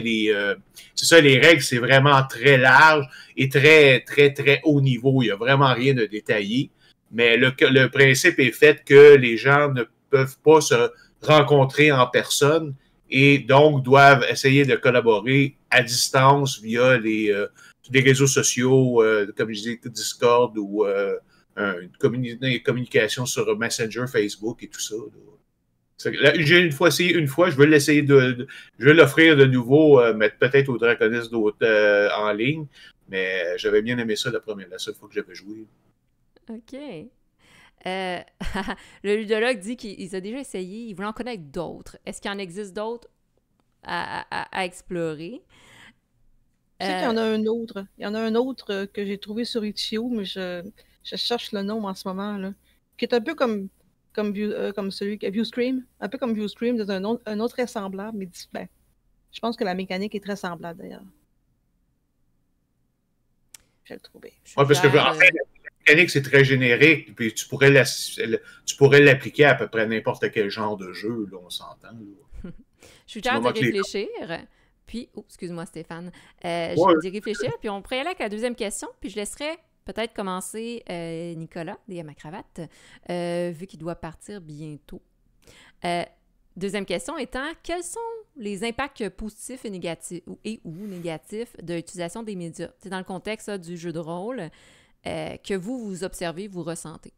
c'est ça, les règles, c'est vraiment très large et très, très, très haut niveau. Il n'y a vraiment rien de détaillé. Mais le principe est fait que les gens ne peuvent pas se rencontrer en personne et donc doivent essayer de collaborer à distance via des réseaux sociaux, comme je disais, Discord ou une communication sur Messenger, Facebook et tout ça. Là, j'ai essayé une fois, je veux l'essayer je veux l'offrir de nouveau, mettre peut-être au Draconis d'autres en ligne, mais j'avais bien aimé ça la seule fois que j'avais joué. OK. Le ludologue dit qu'il a déjà essayé, il voulait en connaître d'autres. Est-ce qu'il en existe d'autres à explorer? Je sais qu'il y en a un autre. Il y en a un autre que j'ai trouvé sur Itch.io, mais je cherche le nom en ce moment, là. Qui est un peu comme celui qui a Viewscream. Un peu comme Viewscream, dans un autre très semblable, mais je pense que la mécanique est très semblable, d'ailleurs. Je vais le trouver. Oui, parce que en fait, la mécanique, c'est très générique, puis tu pourrais l'appliquer à peu près n'importe quel genre de jeu, là, on s'entend. Là. Je suis fière de réfléchir. Puis, excuse-moi Stéphane, je vais réfléchir, puis on pourrait aller avec la deuxième question, puis je laisserai peut-être commencer Nicolas, DM à cravate, vu qu'il doit partir bientôt. Deuxième question étant, quels sont les impacts positifs et négatifs ou négatifs de l'utilisation des médias? C'est dans le contexte du jeu de rôle que vous observez, vous ressentez.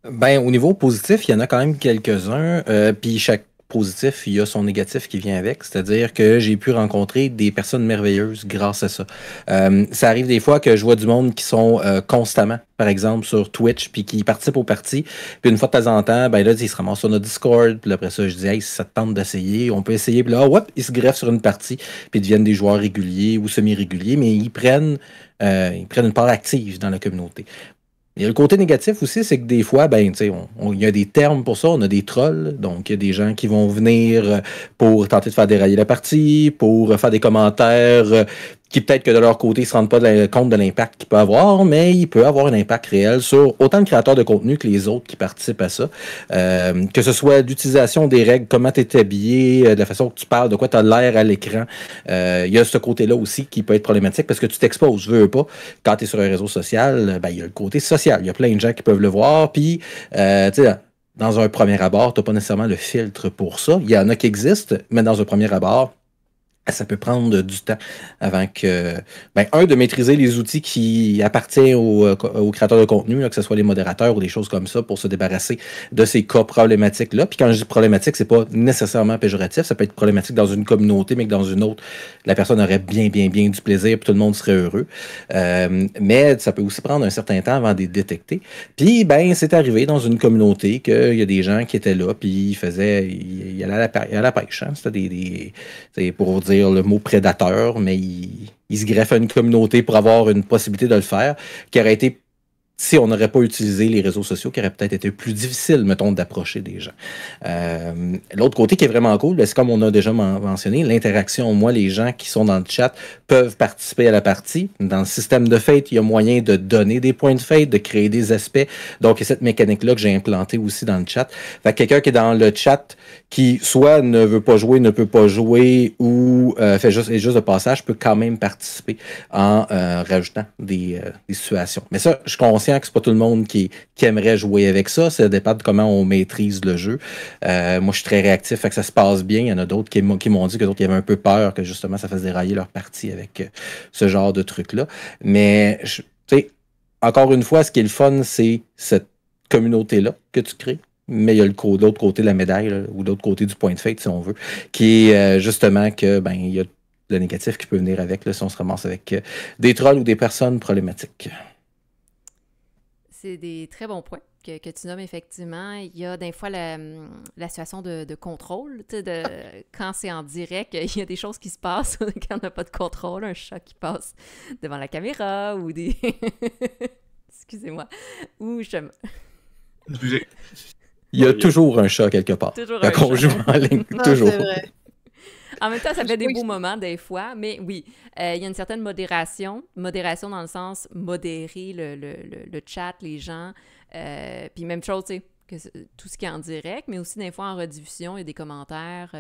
Au niveau positif, il y en a quand même quelques-uns, puis chaque positif, il y a son négatif qui vient avec, c'est-à-dire que j'ai pu rencontrer des personnes merveilleuses grâce à ça. Ça arrive des fois que je vois du monde qui sont constamment, par exemple, sur Twitch, puis qui participent aux parties, puis une fois de temps en temps, là, ils se ramassent sur notre Discord, puis après ça, je dis, hey, si ça te tente d'essayer, on peut essayer, puis là, ils se greffent sur une partie, puis ils deviennent des joueurs réguliers ou semi-réguliers, mais ils prennent une part active dans la communauté. Il y a le côté négatif aussi, c'est que des fois, il y a des termes pour ça, on a des trolls, donc il y a des gens qui vont venir pour tenter de faire dérailler la partie, pour faire des commentaires qui peut-être que de leur côté ne se rendent pas compte de l'impact qu'il peut avoir, mais il peut avoir un impact réel sur autant le créateur de contenu que les autres qui participent à ça. Que ce soit l'utilisation des règles, comment tu es habillé, de la façon que tu parles, de quoi tu as l'air à l'écran. Il y a ce côté-là aussi qui peut être problématique parce que tu t'exposes, veux pas. Quand tu es sur un réseau social, il y a le côté social. Il y a plein de gens qui peuvent le voir, puis dans un premier abord, tu n'as pas nécessairement le filtre pour ça. Il y en a qui existent, mais dans un premier abord, ça peut prendre du temps avant que, de maîtriser les outils qui appartiennent aux créateurs de contenu, là, que ce soit les modérateurs ou des choses comme ça, pour se débarrasser de ces cas problématiques-là. Puis quand je dis problématique, c'est pas nécessairement péjoratif, ça peut être problématique dans une communauté, mais que dans une autre, la personne aurait bien du plaisir, puis tout le monde serait heureux. Mais ça peut aussi prendre un certain temps avant de les détecter. Puis, c'est arrivé dans une communauté qu'il y a des gens qui étaient là, puis ils allaient à la pêche. Hein? C'était pour dire le mot prédateur, mais il se greffe à une communauté pour avoir une possibilité de le faire, qui aurait été, si on n'aurait pas utilisé les réseaux sociaux, qui aurait peut-être été plus difficile, mettons, d'approcher des gens. L'autre côté qui est vraiment cool, c'est comme on a déjà mentionné, l'interaction. Moi, les gens qui sont dans le chat peuvent participer à la partie. Dans le système de fate, il y a moyen de donner des points de fate, de créer des aspects. Donc, il y a cette mécanique-là que j'ai implantée aussi dans le chat. Fait que quelqu'un qui est dans le chat, qui soit ne veut pas jouer, ne peut pas jouer, ou est juste de passage, peut quand même participer en rajoutant des situations. Mais ça, je conseille conscient que c'est pas tout le monde qui aimerait jouer avec ça. Ça dépend de comment on maîtrise le jeu. Moi, je suis très réactif, fait que ça se passe bien. Il y en a d'autres qui m'ont dit que d'autres qui avaient un peu peur que justement ça fasse dérailler leur partie avec ce genre de truc-là. Mais, tu sais, encore une fois, ce qui est le fun, c'est cette communauté-là que tu crées. Mais il y a l'autre côté de la médaille, là, ou l'autre côté du point de fate, si on veut, qui est justement que il y a le négatif qui peut venir avec là, si on se ramasse avec des trolls ou des personnes problématiques. C'est des très bons points que tu nommes, effectivement. Il y a des fois la situation de contrôle, tu sais, quand c'est en direct, il y a des choses qui se passent quand on n'a pas de contrôle, un chat qui passe devant la caméra ou des... Excusez-moi. Ou je... Excusez. Il y a toujours un chat quelque part. Toujours quand on joue en ligne. Toujours. C'est vrai. En même temps, ça fait des beaux moments des fois, mais oui, il y a une certaine modération. Modération dans le sens modérer le chat, les gens. Puis même chose, tu sais, que tout ce qui est en direct, mais aussi des fois en rediffusion, il y a des commentaires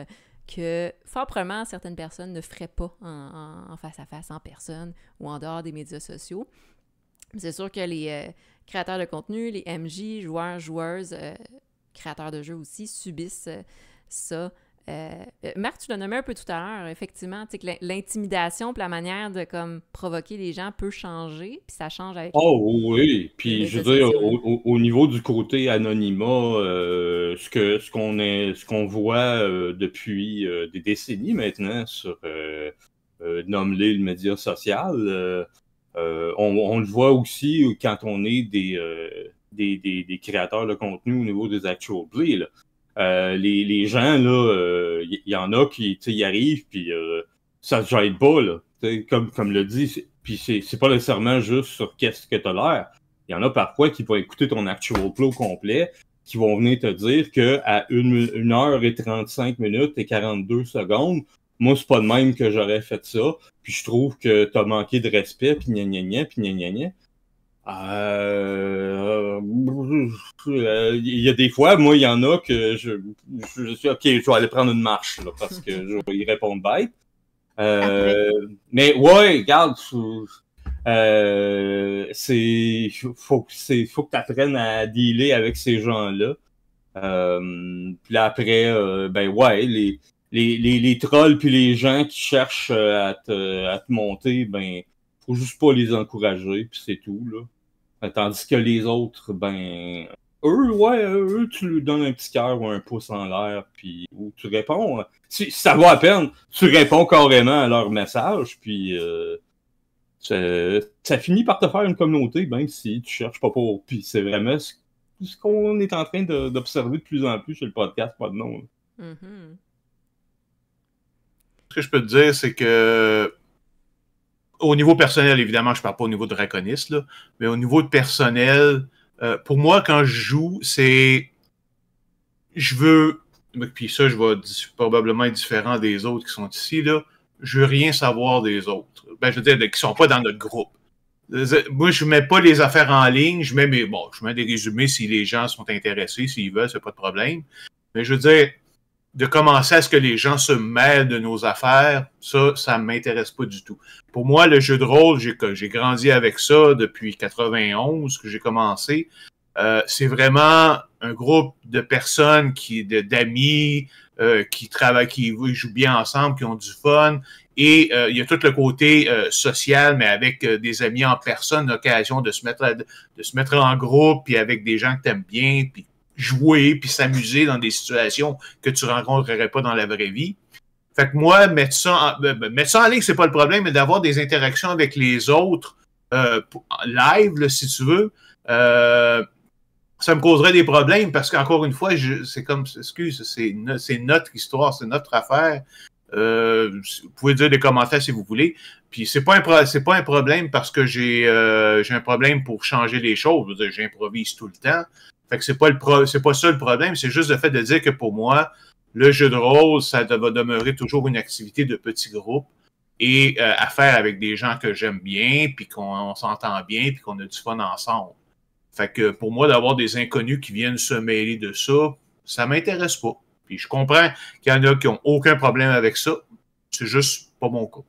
que fort probablement certaines personnes ne feraient pas en face à face, en personne ou en dehors des médias sociaux. C'est sûr que les créateurs de contenu, les MJ, joueurs, joueuses, créateurs de jeux aussi, subissent ça. Marc, tu l'as nommé un peu tout à l'heure, effectivement, tu sais, que l'intimidation puis la manière de comme provoquer les gens peut changer, puis ça change avec... Oh oui, puis les je veux réseaux dire, sociaux. au niveau du côté anonymat, ce qu'on voit depuis des décennies maintenant sur nomme-les le média social, on le voit aussi quand on est des créateurs de contenu au niveau des actual plays, là. Les gens, là, y en a qui y arrivent, puis ça se gêne pas, là. Comme le dit, puis c'est pas nécessairement juste sur qu'est-ce que t'as l'air. Il y en a parfois qui vont écouter ton actual play au complet, qui vont venir te dire que à 1h35 et 42 secondes, moi, c'est pas de même que j'aurais fait ça, puis je trouve que t'as manqué de respect, puis gna gna gna, puis gna gna gna. Il y a des fois, moi, il y en a que je suis OK, je vais aller prendre une marche là, parce que je vais y répondre bête. Mais ouais, regarde, faut que tu apprennes à dealer avec ces gens-là. Puis là, après, ben ouais, les trolls puis les gens qui cherchent à te monter, ben faut juste pas les encourager, puis c'est tout, là. Tandis que les autres, ben, eux, tu leur donnes un petit cœur ou un pouce en l'air, puis ou tu réponds. Si ça vaut à peine, tu réponds carrément à leur message, puis ça finit par te faire une communauté, même si tu cherches pas pour. Puis c'est vraiment ce qu'on est en train d'observer de plus en plus sur le podcast, pas de nom. Mm-hmm. Ce que je peux te dire, c'est que au niveau personnel, évidemment, je ne parle pas au niveau de draconiste, là, mais au niveau de personnel, pour moi, quand je joue, c'est... Je veux... Puis ça, je vais probablement être différent des autres qui sont ici, là. Je veux rien savoir des autres. Ben, je veux dire, qui ne sont pas dans notre groupe. Moi, je ne mets pas les affaires en ligne. Je mets des résumés si les gens sont intéressés, s'ils veulent, c'est pas de problème. Mais je veux dire... de commencer à ce que les gens se mêlent de nos affaires, ça m'intéresse pas du tout. Pour moi, le jeu de rôle, j'ai grandi avec ça depuis 91 que j'ai commencé. C'est vraiment un groupe de personnes d'amis qui travaillent, qui jouent bien ensemble, qui ont du fun. Et il y a tout le côté social, mais avec des amis en personne, l'occasion de se mettre en groupe, puis avec des gens que t'aimes bien, puis jouer puis s'amuser dans des situations que tu rencontrerais pas dans la vraie vie. Fait que moi, mettre ça en ligne, c'est pas le problème, mais d'avoir des interactions avec les autres live, là, si tu veux, ça me causerait des problèmes parce qu'encore une fois, c'est notre histoire, c'est notre affaire. Vous pouvez dire des commentaires si vous voulez. Puis c'est pas un problème parce que j'ai un problème pour changer les choses. Je veux dire, j'improvise tout le temps. Fait que c'est pas ça le problème, c'est juste le fait de dire que pour moi, le jeu de rôle, ça va demeurer toujours une activité de petit groupe et à faire avec des gens que j'aime bien, puis qu'on s'entend bien, puis qu'on a du fun ensemble. Fait que pour moi, d'avoir des inconnus qui viennent se mêler de ça m'intéresse pas. Puis je comprends qu'il y en a qui ont aucun problème avec ça. C'est juste pas mon cas.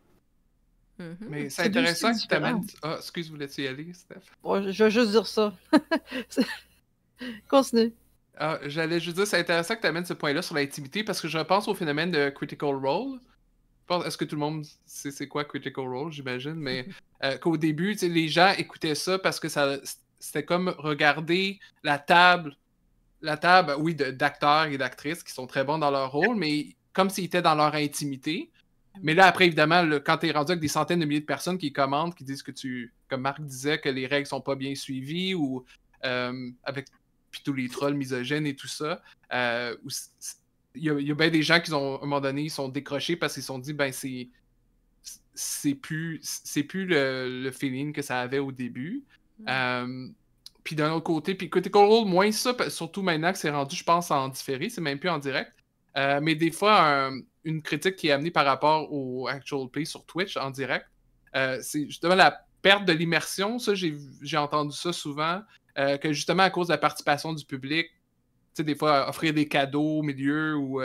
Mais c'est C'est deux intéressant styles que tu amènes. différents. Ah, excuse, voulais-tu y aller, Steph? Bon, je vais juste dire ça. Continue. Ah, j'allais juste dire, c'est intéressant que tu amènes ce point-là sur l'intimité parce que je repense au phénomène de Critical Role. Est-ce que tout le monde sait c'est quoi Critical Role, j'imagine, mais qu'au début, tu sais, les gens écoutaient ça parce que c'était comme regarder la table, oui, d'acteurs et d'actrices qui sont très bons dans leur rôle, mais comme s'ils étaient dans leur intimité. Mais là, après, évidemment, quand tu es rendu avec des centaines de milliers de personnes qui commentent, qui disent que comme Marc disait, que les règles sont pas bien suivies, ou avec puis tous les trolls misogynes et tout ça, il y a bien des gens qui ont, à un moment donné, ils sont décrochés parce qu'ils se sont dit, ben c'est plus le feeling que ça avait au début. Puis d'un autre côté, puis Critical Role, moins ça, surtout maintenant que c'est rendu, je pense, en différé, c'est même plus en direct. Mais des fois, une critique qui est amenée par rapport au Actual Play sur Twitch en direct, c'est justement la perte de l'immersion. Ça, j'ai entendu ça souvent, que justement à cause de la participation du public, tu sais, des fois, offrir des cadeaux au milieu ou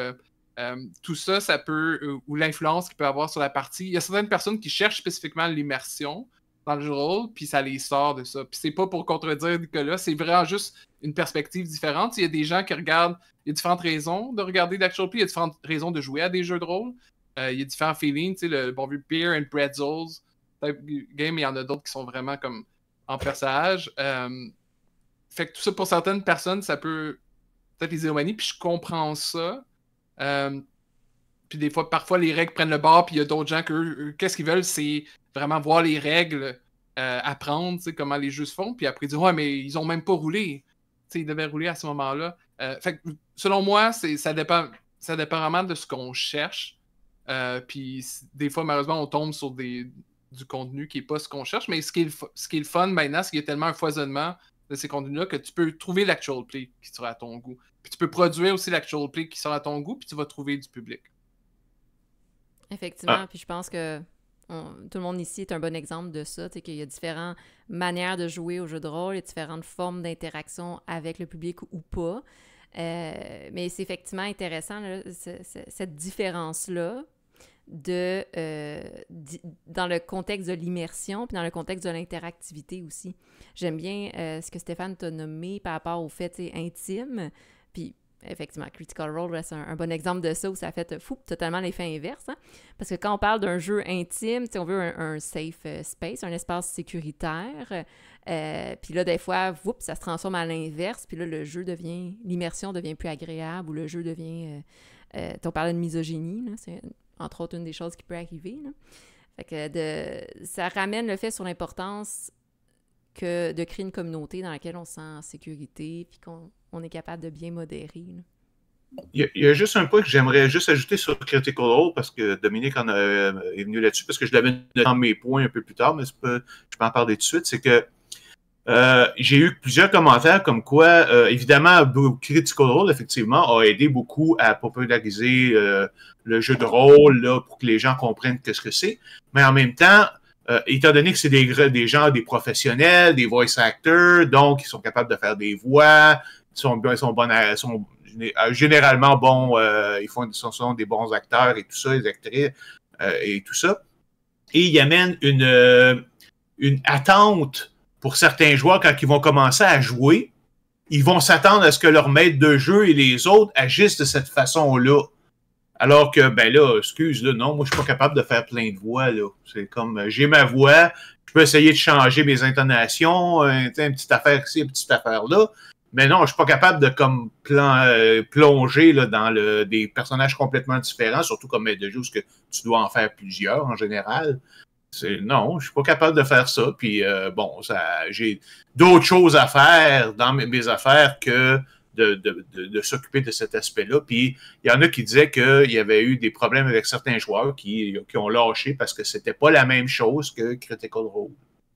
tout ça, ça peut, ou l'influence qu'il peut avoir sur la partie. Il y a certaines personnes qui cherchent spécifiquement l'immersion dans le jeu de rôle, puis ça les sort de ça. Puis c'est pas pour contredire Nicolas, c'est vraiment juste une perspective différente. Il y a des gens qui regardent, il y a différentes raisons de regarder d'Actual Play, il y a différentes raisons de jouer à des jeux de rôle. Il y a différents feelings, tu sais, le bon vieux Beer and Pretzels type game, il y en a d'autres qui sont vraiment comme en personnage. Fait que tout ça, pour certaines personnes, ça peut peut-être les éloigner, puis je comprends ça. Puis des fois, parfois, les règles prennent le bord, puis il y a d'autres gens que qu'est-ce qu'ils veulent, c'est vraiment voir les règles, apprendre, tu sais, comment les jeux se font, puis après dire, ouais, mais ils ont même pas roulé. Tu sais, ils devaient rouler à ce moment-là. Fait que, selon moi, ça dépend vraiment de ce qu'on cherche. Puis des fois, malheureusement, on tombe sur du contenu qui n'est pas ce qu'on cherche, mais ce qui est le fun maintenant, c'est qu'il y a tellement un foisonnement de ces contenus-là que tu peux trouver l'Actual Play qui sera à ton goût. Puis tu peux produire aussi l'Actual Play qui sera à ton goût, puis tu vas trouver du public. Effectivement, puis je pense que tout le monde ici est un bon exemple de ça, qu'il y a différentes manières de jouer au jeu de rôle, il y a différentes formes d'interaction avec le public ou pas. Mais c'est effectivement intéressant, là, cette différence-là dans le contexte de l'immersion puis dans le contexte de l'interactivité aussi. J'aime bien ce que Stéphane t'a nommé par rapport au fait intime, puis effectivement, Critical Role, c'est un bon exemple de ça où ça a fait totalement l'effet inverse. Hein? Parce que quand on parle d'un jeu intime, on veut un safe space, un espace sécuritaire. Puis là, des fois, ça se transforme à l'inverse. Puis là, l'immersion devient plus agréable ou le jeu devient... on parlait de misogynie, là, c'est entre autres une des choses qui peut arriver. Là. Fait que ça ramène le fait sur l'importance de créer une communauté dans laquelle on se sent en sécurité puis qu'on est capable de bien modérer. Là. Il y a juste un point que j'aimerais juste ajouter sur Critical Role, parce que Dominique est venu là-dessus, parce que je l'avais dans mes points un peu plus tard, mais je peux en parler tout de suite. C'est que j'ai eu plusieurs commentaires comme quoi, évidemment, Critical Role, effectivement, a aidé beaucoup à populariser le jeu de rôle là, pour que les gens comprennent ce que c'est. Mais en même temps, étant donné que c'est des gens, des professionnels, des voice actors, donc ils sont capables de faire des voix, ils sont généralement bons, sont des bons acteurs et tout ça, les actrices et tout ça. Et ils amènent une attente pour certains joueurs quand ils vont commencer à jouer. Ils vont s'attendre à ce que leur maître de jeu et les autres agissent de cette façon-là. Alors que, ben là, non, moi, je suis pas capable de faire plein de voix, là. C'est comme, j'ai ma voix, je peux essayer de changer mes intonations, une petite affaire ici, une petite affaire là, mais non, je suis pas capable de, comme, plonger, là, dans des personnages complètement différents, surtout comme maître de jeu, parce que tu dois en faire plusieurs, en général. Non, je suis pas capable de faire ça, puis j'ai d'autres choses à faire dans mes affaires que de s'occuper de cet aspect-là. Puis il y en a qui disaient qu'il y avait eu des problèmes avec certains joueurs qui ont lâché parce que c'était pas la même chose que Critical Role.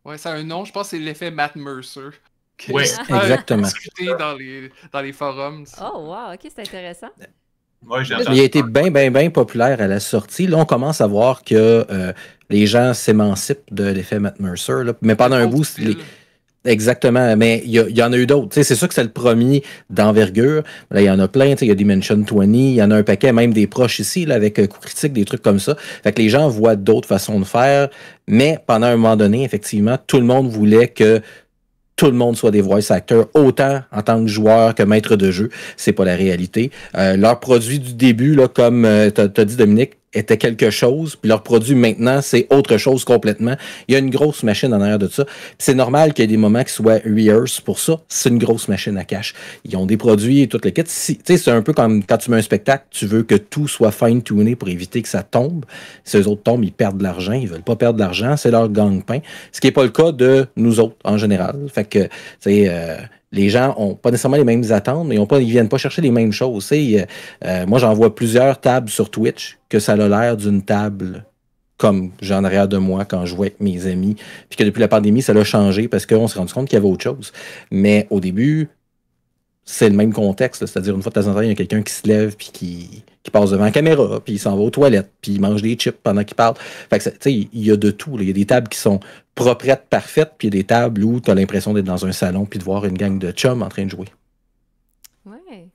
Ouais, ça a un nom, je pense que c'est l'effet Matt Mercer. Oui, exactement. Discuté dans les forums. Oh, wow, ok, c'est intéressant. Ouais, il a été bien populaire à la sortie. Là, on commence à voir que les gens s'émancipent de l'effet Matt Mercer. Là. Mais pendant un bout, Exactement, mais il y en a eu d'autres. C'est sûr que c'est le premier d'envergure. Là, il y en a plein. Il y a Dimension 20, il y en a un paquet, même des proches ici, là, avec Coup Critique, des trucs comme ça. Fait que les gens voient d'autres façons de faire, mais pendant un moment donné, effectivement, tout le monde voulait que tout le monde soit des voice actors, autant en tant que joueur que maître de jeu. C'est pas la réalité. Leur produit du début, là, comme t'as dit, Dominique, était quelque chose, puis leur produit maintenant, c'est autre chose complètement. Il y a une grosse machine en arrière de ça. C'est normal qu'il y ait des moments qui soient rehearsed pour ça. C'est une grosse machine à cash. Ils ont des produits et tout le kit. C'est un peu comme quand tu mets un spectacle, tu veux que tout soit fine-tuné pour éviter que ça tombe. Si eux autres tombent, ils perdent de l'argent. Ils veulent pas perdre de l'argent. C'est leur gagne-pain. Ce qui n'est pas le cas de nous autres, en général. Fait que, les gens ont pas nécessairement les mêmes attentes, mais ils viennent pas chercher les mêmes choses. Moi, j'en vois plusieurs tables sur Twitch que ça a l'air d'une table comme j'ai en arrière de moi quand je jouais avec mes amis, puis que depuis la pandémie, ça l'a changé parce qu'on s'est rendu compte qu'il y avait autre chose. Mais au début, c'est le même contexte, là. C'est-à-dire une fois de temps en temps, il y a quelqu'un qui se lève puis qui passe devant la caméra, puis il s'en va aux toilettes, puis il mange des chips pendant qu'il parle. Fait que il y a de tout, là. Il y a des tables qui sont proprettes, parfaites, puis il y a des tables où tu as l'impression d'être dans un salon puis de voir une gang de chums en train de jouer. Ouais.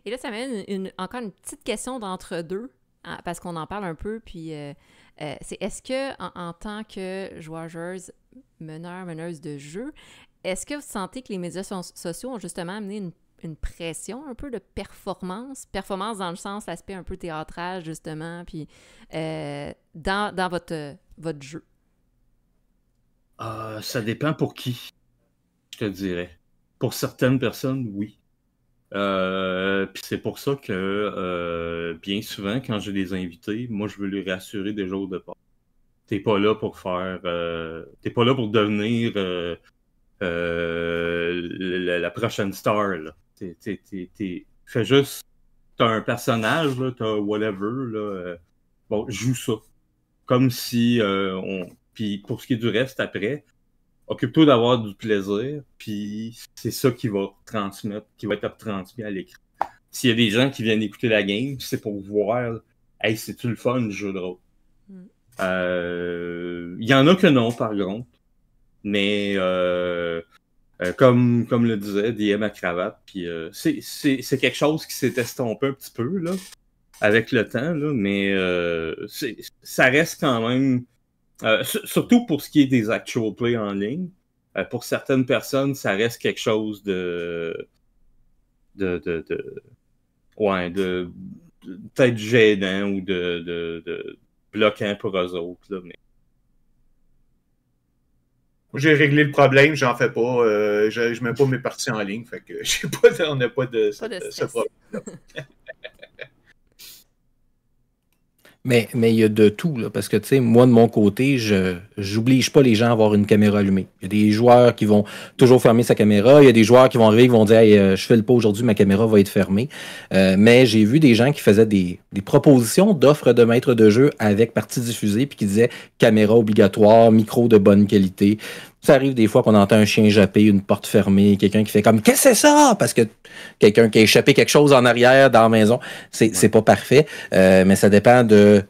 Et là, ça m'amène encore une petite question d'entre-deux, parce qu'on en parle un peu, puis c'est est-ce que en tant que joueuse, meneuse de jeu, est-ce que vous sentez que les médias sociaux ont justement amené une pression un peu de performance dans le sens, l'aspect un peu théâtral, justement, puis dans votre jeu? Ça dépend pour qui, je te dirais. Pour certaines personnes, oui. Puis c'est pour ça que bien souvent, quand j'ai des invités, moi je veux les rassurer déjà au départ. T'es pas là pour t'es pas là pour devenir la prochaine star, là. Fais juste, t'as un personnage, là, t'as whatever, là. Bon, joue ça. Comme si Puis pour ce qui est du reste après, occupe-toi d'avoir du plaisir, puis c'est ça qui va être transmis à l'écran. S'il y a des gens qui viennent écouter la game, c'est pour voir, hey, c'est-tu le fun, le jeu de rôle? Il y en a que non, par contre. Mais comme le disait DM à cravate, puis c'est quelque chose qui s'est estompé un petit peu là, avec le temps, là, mais ça reste quand même, surtout pour ce qui est des actual plays en ligne, pour certaines personnes, ça reste quelque chose de peut-être gênant ou de bloquant pour eux autres, là, mais j'ai réglé le problème, j'en fais pas. Je mets pas mes parties en ligne, fait que on n'a pas de ce problème. Mais il y a de tout, là, parce que, tu sais, moi, de mon côté, j'oblige pas les gens à avoir une caméra allumée. Il y a des joueurs qui vont toujours fermer sa caméra. Il y a des joueurs qui vont arriver, qui vont dire « Hey, je fais le pas aujourd'hui, ma caméra va être fermée. » Mais j'ai vu des gens qui faisaient des propositions d'offres de maître de jeu avec partie diffusée, puis qui disaient « Caméra obligatoire, micro de bonne qualité. » Ça arrive des fois qu'on entend un chien japper, une porte fermée, quelqu'un qui fait comme « Qu'est-ce que c'est ça? » Parce que quelqu'un qui a échappé quelque chose en arrière dans la maison, c'est pas parfait, mais ça dépend de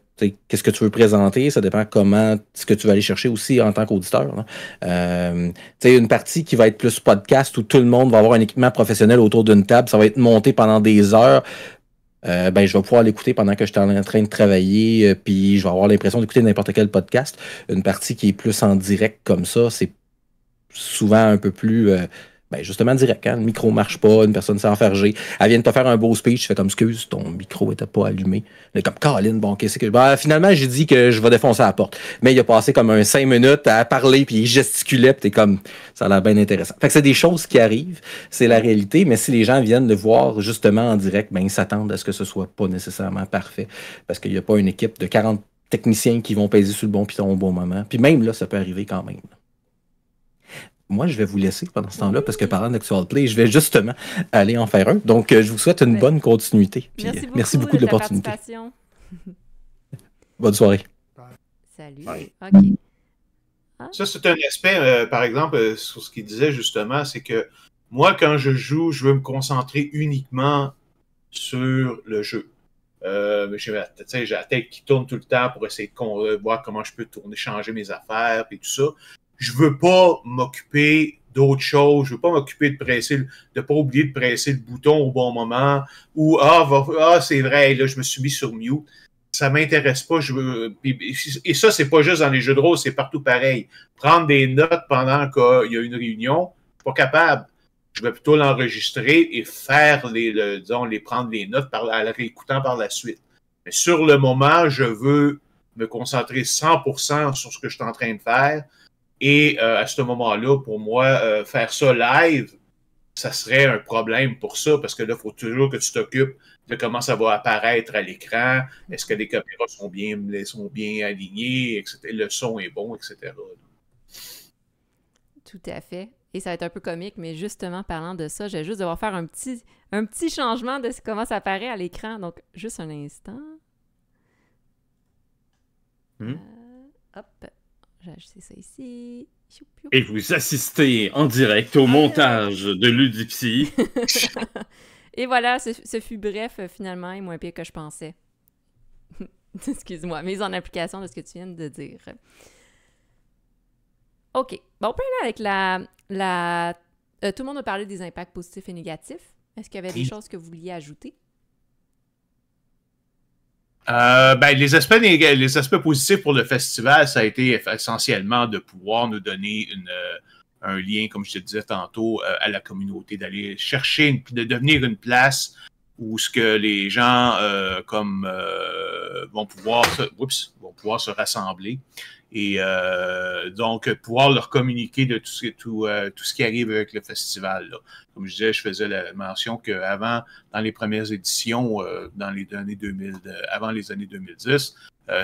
qu'est-ce que tu veux présenter, ça dépend comment ce que tu vas aller chercher aussi en tant qu'auditeur. Une partie qui va être plus podcast où tout le monde va avoir un équipement professionnel autour d'une table, ça va être monté pendant des heures. Je vais pouvoir l'écouter pendant que je suis en train de travailler, puis je vais avoir l'impression d'écouter n'importe quel podcast. Une partie qui est plus en direct comme ça, c'est souvent un peu plus justement direct. Hein? Le micro marche pas, une personne s'est enfargée. Elle vient de te faire un beau speech, tu fais comme excuse, ton micro était pas allumé. Elle est comme Colin, bon, qu'est-ce que. Finalement, j'ai dit que je vais défoncer la porte. Mais il a passé comme 5 minutes à parler, puis il gesticulait, puis t'es comme ça a l'air bien intéressant. Fait que c'est des choses qui arrivent, c'est la réalité, mais si les gens viennent le voir justement en direct, ils s'attendent à ce que ce soit pas nécessairement parfait. Parce qu'il n'y a pas une équipe de 40 techniciens qui vont peser sur le bon piton au bon moment. Puis même là, ça peut arriver quand même. Moi, je vais vous laisser pendant ce temps-là, parce que parlant d'Actual Play, je vais justement aller en faire un. Donc, je vous souhaite une bonne continuité. Puis, merci beaucoup de l'opportunité. Bonne soirée. Salut. OK. Ça, c'est un aspect, par exemple, sur ce qu'il disait justement, c'est que moi, quand je joue, je veux me concentrer uniquement sur le jeu. J'ai la tête qui tourne tout le temps pour essayer de voir comment je peux changer mes affaires et tout ça. Je veux pas m'occuper d'autres choses. Je veux pas m'occuper de pas oublier de presser le bouton au bon moment. Ou c'est vrai, là, je me suis mis sur mute. Ça m'intéresse pas. Et ça, c'est pas juste dans les jeux de rôle, c'est partout pareil. Prendre des notes pendant qu'il y a une réunion, je suis pas capable. Je vais plutôt l'enregistrer et faire prendre les notes en la réécoutant par la suite. Mais sur le moment, je veux me concentrer 100% sur ce que je suis en train de faire. Et à ce moment-là, pour moi, faire ça live, ça serait un problème pour ça, parce que là, il faut toujours que tu t'occupes de comment ça va apparaître à l'écran, est-ce que les caméras sont bien alignées, etc., le son est bon, etc. Tout à fait. Et ça va être un peu comique, mais justement, parlant de ça, je vais juste devoir faire un petit changement de comment ça apparaît à l'écran. Donc, juste un instant. Hop, j'ai ajusté ça ici. Et vous assistez en direct au montage de Ludipsy. Et voilà, ce fut bref, finalement, et moins pire que je pensais. Excuse-moi, mise en application de ce que tu viens de dire. OK. Bon, on peut aller avec tout le monde a parlé des impacts positifs et négatifs. Est-ce qu'il y avait des choses que vous vouliez ajouter? Les aspects positifs pour le festival, ça a été essentiellement de pouvoir nous donner un lien, comme je te disais tantôt, à la communauté, d'aller chercher, de devenir une place où ce que les gens vont pouvoir se rassembler et donc pouvoir leur communiquer de tout ce qui arrive avec le festival, là. Comme je disais, je faisais la mention qu'avant, dans les premières éditions, dans les années 2000, avant les années 2010,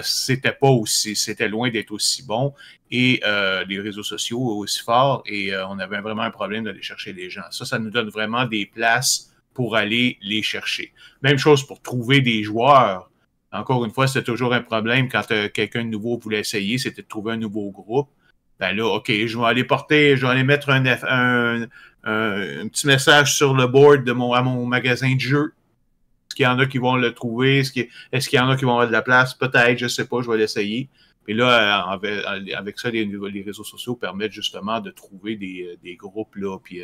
c'était loin d'être aussi bon et les réseaux sociaux aussi forts et on avait vraiment un problème d'aller chercher les gens. Ça nous donne vraiment des places pour aller les chercher. Même chose pour trouver des joueurs. Encore une fois, c'était toujours un problème quand quelqu'un de nouveau voulait essayer, c'était de trouver un nouveau groupe. Ben là, OK, je vais aller mettre un petit message sur le board à mon magasin de jeux. Est-ce qu'il y en a qui vont le trouver? Est-ce qu'il y en a qui vont avoir de la place? Peut-être, je ne sais pas, je vais l'essayer. Et là, avec ça, les réseaux sociaux permettent justement de trouver des groupes, là, puis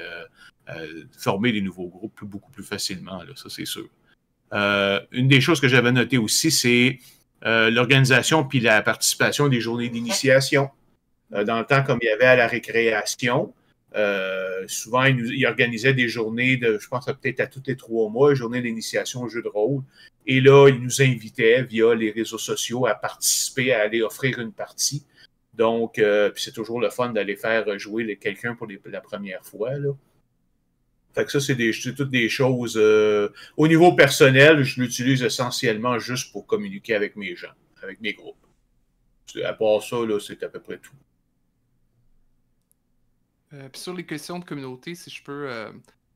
former des nouveaux groupes beaucoup plus facilement, là, ça c'est sûr. Une des choses que j'avais notées aussi, c'est l'organisation puis la participation des journées d'initiation. Dans le temps, comme il y avait à la récréation, souvent, ils organisaient des journées je pense peut-être à tous les 3 mois, journées d'initiation au jeu de rôle. Et là, ils nous invitaient via les réseaux sociaux à participer, à aller offrir une partie. Donc, puis c'est toujours le fun d'aller faire jouer quelqu'un pour la première fois, là. Fait que ça, c'est toutes des choses. Au niveau personnel, je l'utilise essentiellement juste pour communiquer avec mes gens, avec mes groupes. À part ça, là, c'est à peu près tout. Puis sur les questions de communauté, si je peux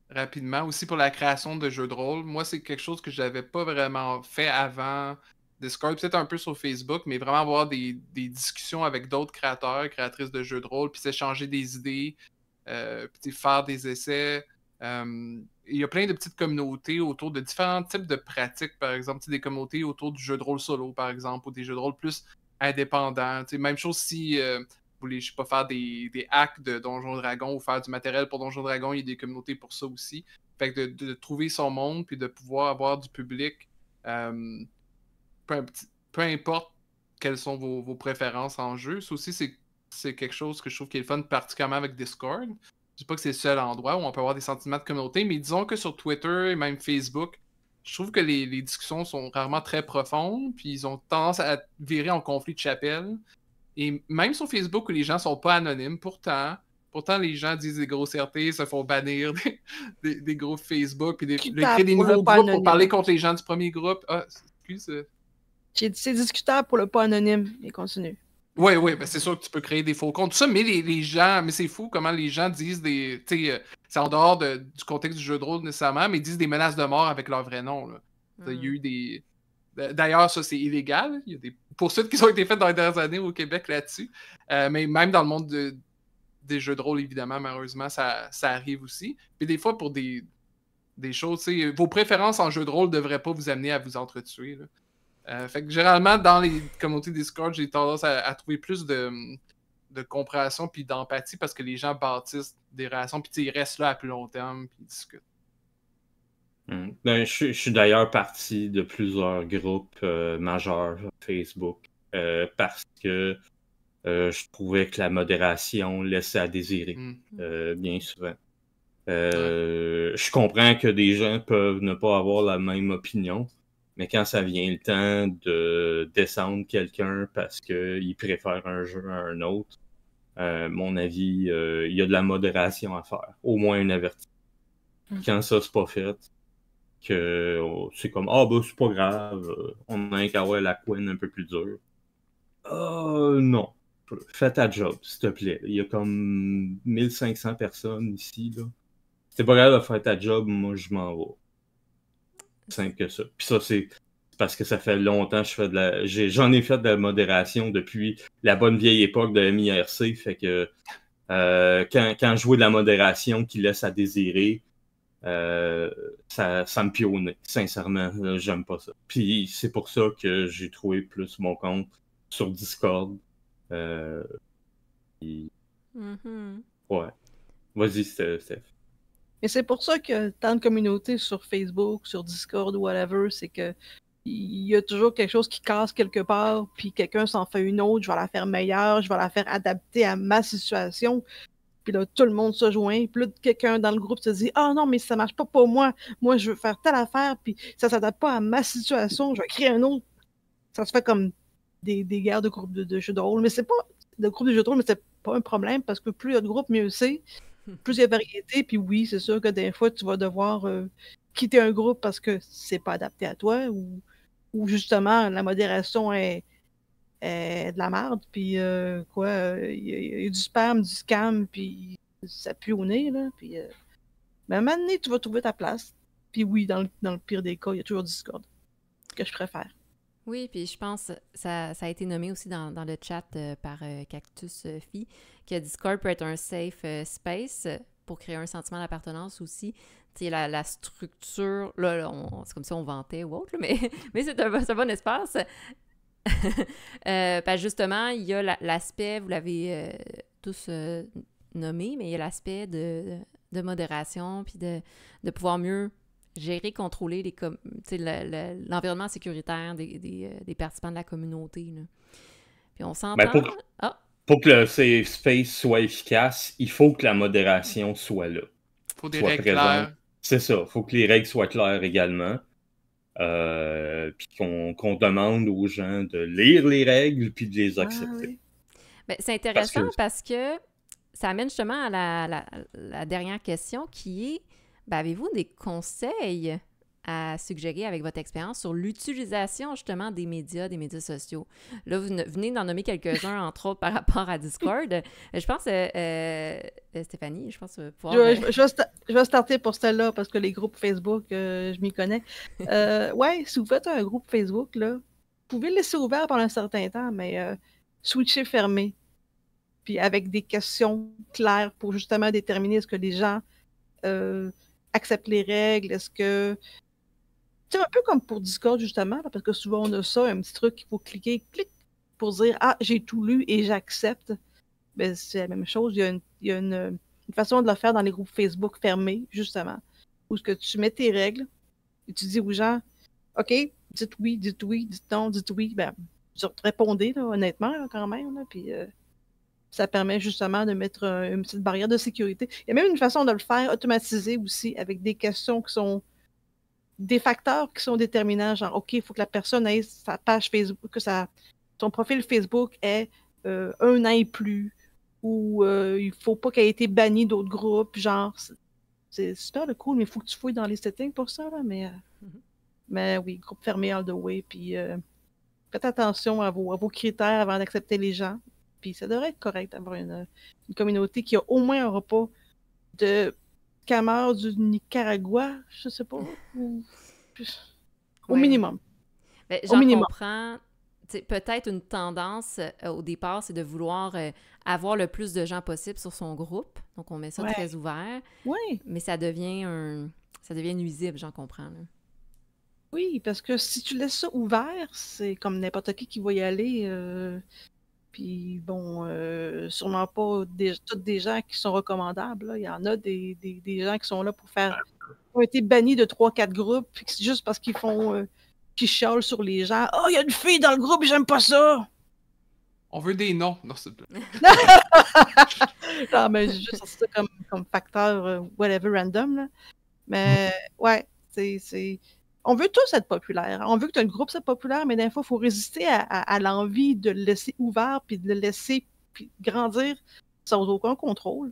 rapidement, aussi pour la création de jeux de rôle, moi, c'est quelque chose que je n'avais pas vraiment fait avant Discord, peut-être un peu sur Facebook, mais vraiment avoir des discussions avec d'autres créateurs, créatrices de jeux de rôle, puis s'échanger des idées, puis faire des essais. Il y a plein de petites communautés autour de différents types de pratiques, par exemple, des communautés autour du jeu de rôle solo, par exemple, ou des jeux de rôle plus indépendants. Même chose si vous voulez, je sais pas, faire des hacks de Donjons Dragons ou faire du matériel pour Donjons Dragons, il y a des communautés pour ça aussi. Fait que de trouver son monde, puis de pouvoir avoir du public, peu importe quelles sont vos préférences en jeu. Ça aussi, c'est quelque chose que je trouve qui est le fun, particulièrement avec Discord. Je dis pas que c'est le seul endroit où on peut avoir des sentiments de communauté, mais disons que sur Twitter et même Facebook, je trouve que les discussions sont rarement très profondes, puis ils ont tendance à virer en conflit de chapelle. Et même sur Facebook où les gens sont pas anonymes, pourtant les gens disent des grossièretés, se font bannir des groupes Facebook, puis créer des nouveaux groupes pour parler contre les gens du premier groupe. Ah, excuse. C'est discutable pour le pas anonyme, et continue. Oui, ben c'est sûr que tu peux créer des faux comptes, tout ça, mais les gens, mais c'est fou comment les gens disent des. Tu sais, c'est en dehors du contexte du jeu de rôle nécessairement, mais ils disent des menaces de mort avec leur vrai nom. Là. Il y a eu des. D'ailleurs, ça, c'est illégal. Il y a des poursuites qui ont été faites dans les dernières années au Québec là-dessus. Mais même dans le monde des jeux de rôle, évidemment, malheureusement, ça arrive aussi. Puis des fois, pour des choses, tu sais, vos préférences en jeu de rôle ne devraient pas vous amener à vous entretuer. Là. Fait que généralement, dans les communautés Discord, j'ai tendance à trouver plus de de compréhension puis d'empathie parce que les gens bâtissent des relations puis ils restent là à plus long terme puis ils discutent. Ben, je suis d'ailleurs parti de plusieurs groupes majeurs Facebook parce que je trouvais que la modération laissait à désirer bien souvent. Je comprends que des gens peuvent ne pas avoir la même opinion, mais quand ça vient le temps de descendre quelqu'un parce qu'il préfère un jeu à un autre, mon avis, il y a de la modération à faire, au moins un avertissement. Quand ça, c'est pas fait, que c'est comme bah c'est pas grave, on a qu'à avoir la couenne un peu plus dure. Non. Fais ta job, s'il te plaît. Il y a comme 1500 personnes ici, là. Si t'es pas grave de faire ta job, moi je m'en vais. Simple que ça. Puis ça, c'est parce que ça fait longtemps que j'en ai fait de la modération depuis la bonne vieille époque de MIRC. Fait que quand je jouais de la modération qui laisse à désirer, ça me pionnait. Sincèrement, j'aime pas ça. Puis c'est pour ça que j'ai trouvé plus mon compte sur Discord. Ouais. Vas-y, Steph. Et c'est pour ça que tant de communautés sur Facebook, sur Discord ou whatever, c'est que il y a toujours quelque chose qui casse quelque part, puis quelqu'un s'en fait une autre, je vais la faire meilleure, je vais la faire adapter à ma situation. Puis là, tout le monde se joint, puis là, quelqu'un dans le groupe se dit « Ah non, mais ça marche pas pour moi, moi je veux faire telle affaire, puis ça s'adapte pas à ma situation, je vais créer un autre. » Ça se fait comme des guerres de groupes de jeux de rôle, mais c'est pas de groupes de jeux de rôle, mais c'est pas un problème, parce que plus il y a de groupes, mieux c'est. Plus il y a de variété, puis oui, c'est sûr que des fois, tu vas devoir quitter un groupe parce que c'est pas adapté à toi, ou justement, la modération est de la merde, puis il y a du spam, du scam, puis ça pue au nez, là, puis mais à un moment donné, tu vas trouver ta place. Puis oui, dans le pire des cas, il y a toujours Discord, que je préfère. Oui, puis je pense ça a été nommé aussi dans le chat par Cactus Phi que Discord peut être un safe space pour créer un sentiment d'appartenance aussi. Tu sais, la structure, là c'est comme si on vantait ou autre, mais c'est un bon espace. Justement, il y a l'aspect, vous l'avez tous nommé, mais il y a l'aspect de modération, puis de pouvoir mieux gérer, contrôler l'environnement sécuritaire des participants de la communauté. Là. Puis on s'entend... Pour que le safe space soit efficace, il faut que la modération soit là. Il faut des règles claires. C'est ça, il faut que les règles soient claires également. Puis qu'on demande aux gens de lire les règles puis de les accepter. Oui. Ben, c'est intéressant parce que ça amène justement à la dernière question qui est, avez-vous des conseils à suggérer avec votre expérience sur l'utilisation justement des médias sociaux? Là, vous venez d'en nommer quelques-uns, entre autres par rapport à Discord. Je pense, Stéphanie, je pense pouvoir... Je vais starter pour celle-là parce que les groupes Facebook, je m'y connais. Ouais, si vous faites un groupe Facebook, là, vous pouvez le laisser ouvert pendant un certain temps, mais switcher fermé. Puis avec des questions claires pour justement déterminer est-ce que les gens acceptent les règles, est-ce que... C'est un peu comme pour Discord, justement, là, parce que souvent on a ça, un petit truc qu'il faut cliquer, clic, pour dire « Ah, j'ai tout lu et j'accepte ». Ben, c'est la même chose. Il y a une façon de le faire dans les groupes Facebook fermés, justement, où tu mets tes règles et tu dis aux gens « OK, dites oui, dites non, dites oui ». Ben, vous répondez, là, honnêtement, là, quand même, là, puis ça permet justement de mettre une petite barrière de sécurité. Il y a même une façon de le faire automatisé aussi, avec des questions qui sont des facteurs qui sont déterminants, genre, OK, il faut que la personne ait sa page Facebook, que son profil Facebook ait 1 an et plus, ou il faut pas qu'elle ait été bannie d'autres groupes, genre, c'est super cool, mais il faut que tu fouilles dans les settings pour ça, là, mais oui, groupe fermé all the way, puis faites attention à vos critères avant d'accepter les gens, puis ça devrait être correct d'avoir une communauté qui a au moins un repas de Camar du Nicaragua, je sais pas, au minimum. Ben, j'en comprends. Peut-être une tendance au départ, c'est de vouloir avoir le plus de gens possible sur son groupe. Donc, on met ça très ouvert. Oui. Mais ça devient nuisible, j'en comprends. Là. Oui, parce que si tu laisses ça ouvert, c'est comme n'importe qui va y aller. Puis bon, sûrement pas toutes des gens qui sont recommandables. Là. Il y en a des gens qui sont là pour faire... Ils ont été bannis de 3-4 groupes, puis c'est juste parce qu'ils font... qui chialent sur les gens. « Oh, il y a une fille dans le groupe, j'aime pas ça! » On veut des noms. Non, s'il te plaît. Non, mais j'ai juste sorti ça comme facteur whatever random. Là. Mais ouais, c'est... On veut tous être populaires. On veut que un groupe soit populaire, mais des fois, il faut résister à l'envie de le laisser ouvert puis de le laisser grandir sans aucun contrôle.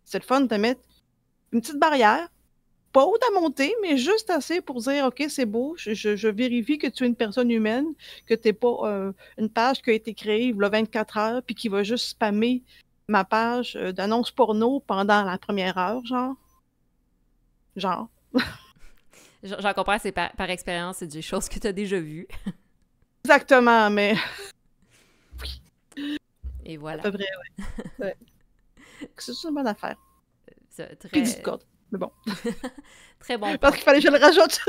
C'est le fun de mettre une petite barrière, pas haute à monter, mais juste assez pour dire « OK, c'est beau, je vérifie que tu es une personne humaine, que tu n'es pas une page qui a été créée il y a 24 heures puis qui va juste spammer ma page d'annonces porno pendant la première heure, genre. » Genre. J'en comprends, c'est par expérience, c'est des choses que tu as déjà vues. Exactement, mais... Et voilà. À peu près, ouais. C'est une bonne affaire. C'est très... Puis Discord, mais bon. Très bon. Parce qu'il fallait que je le rajoute.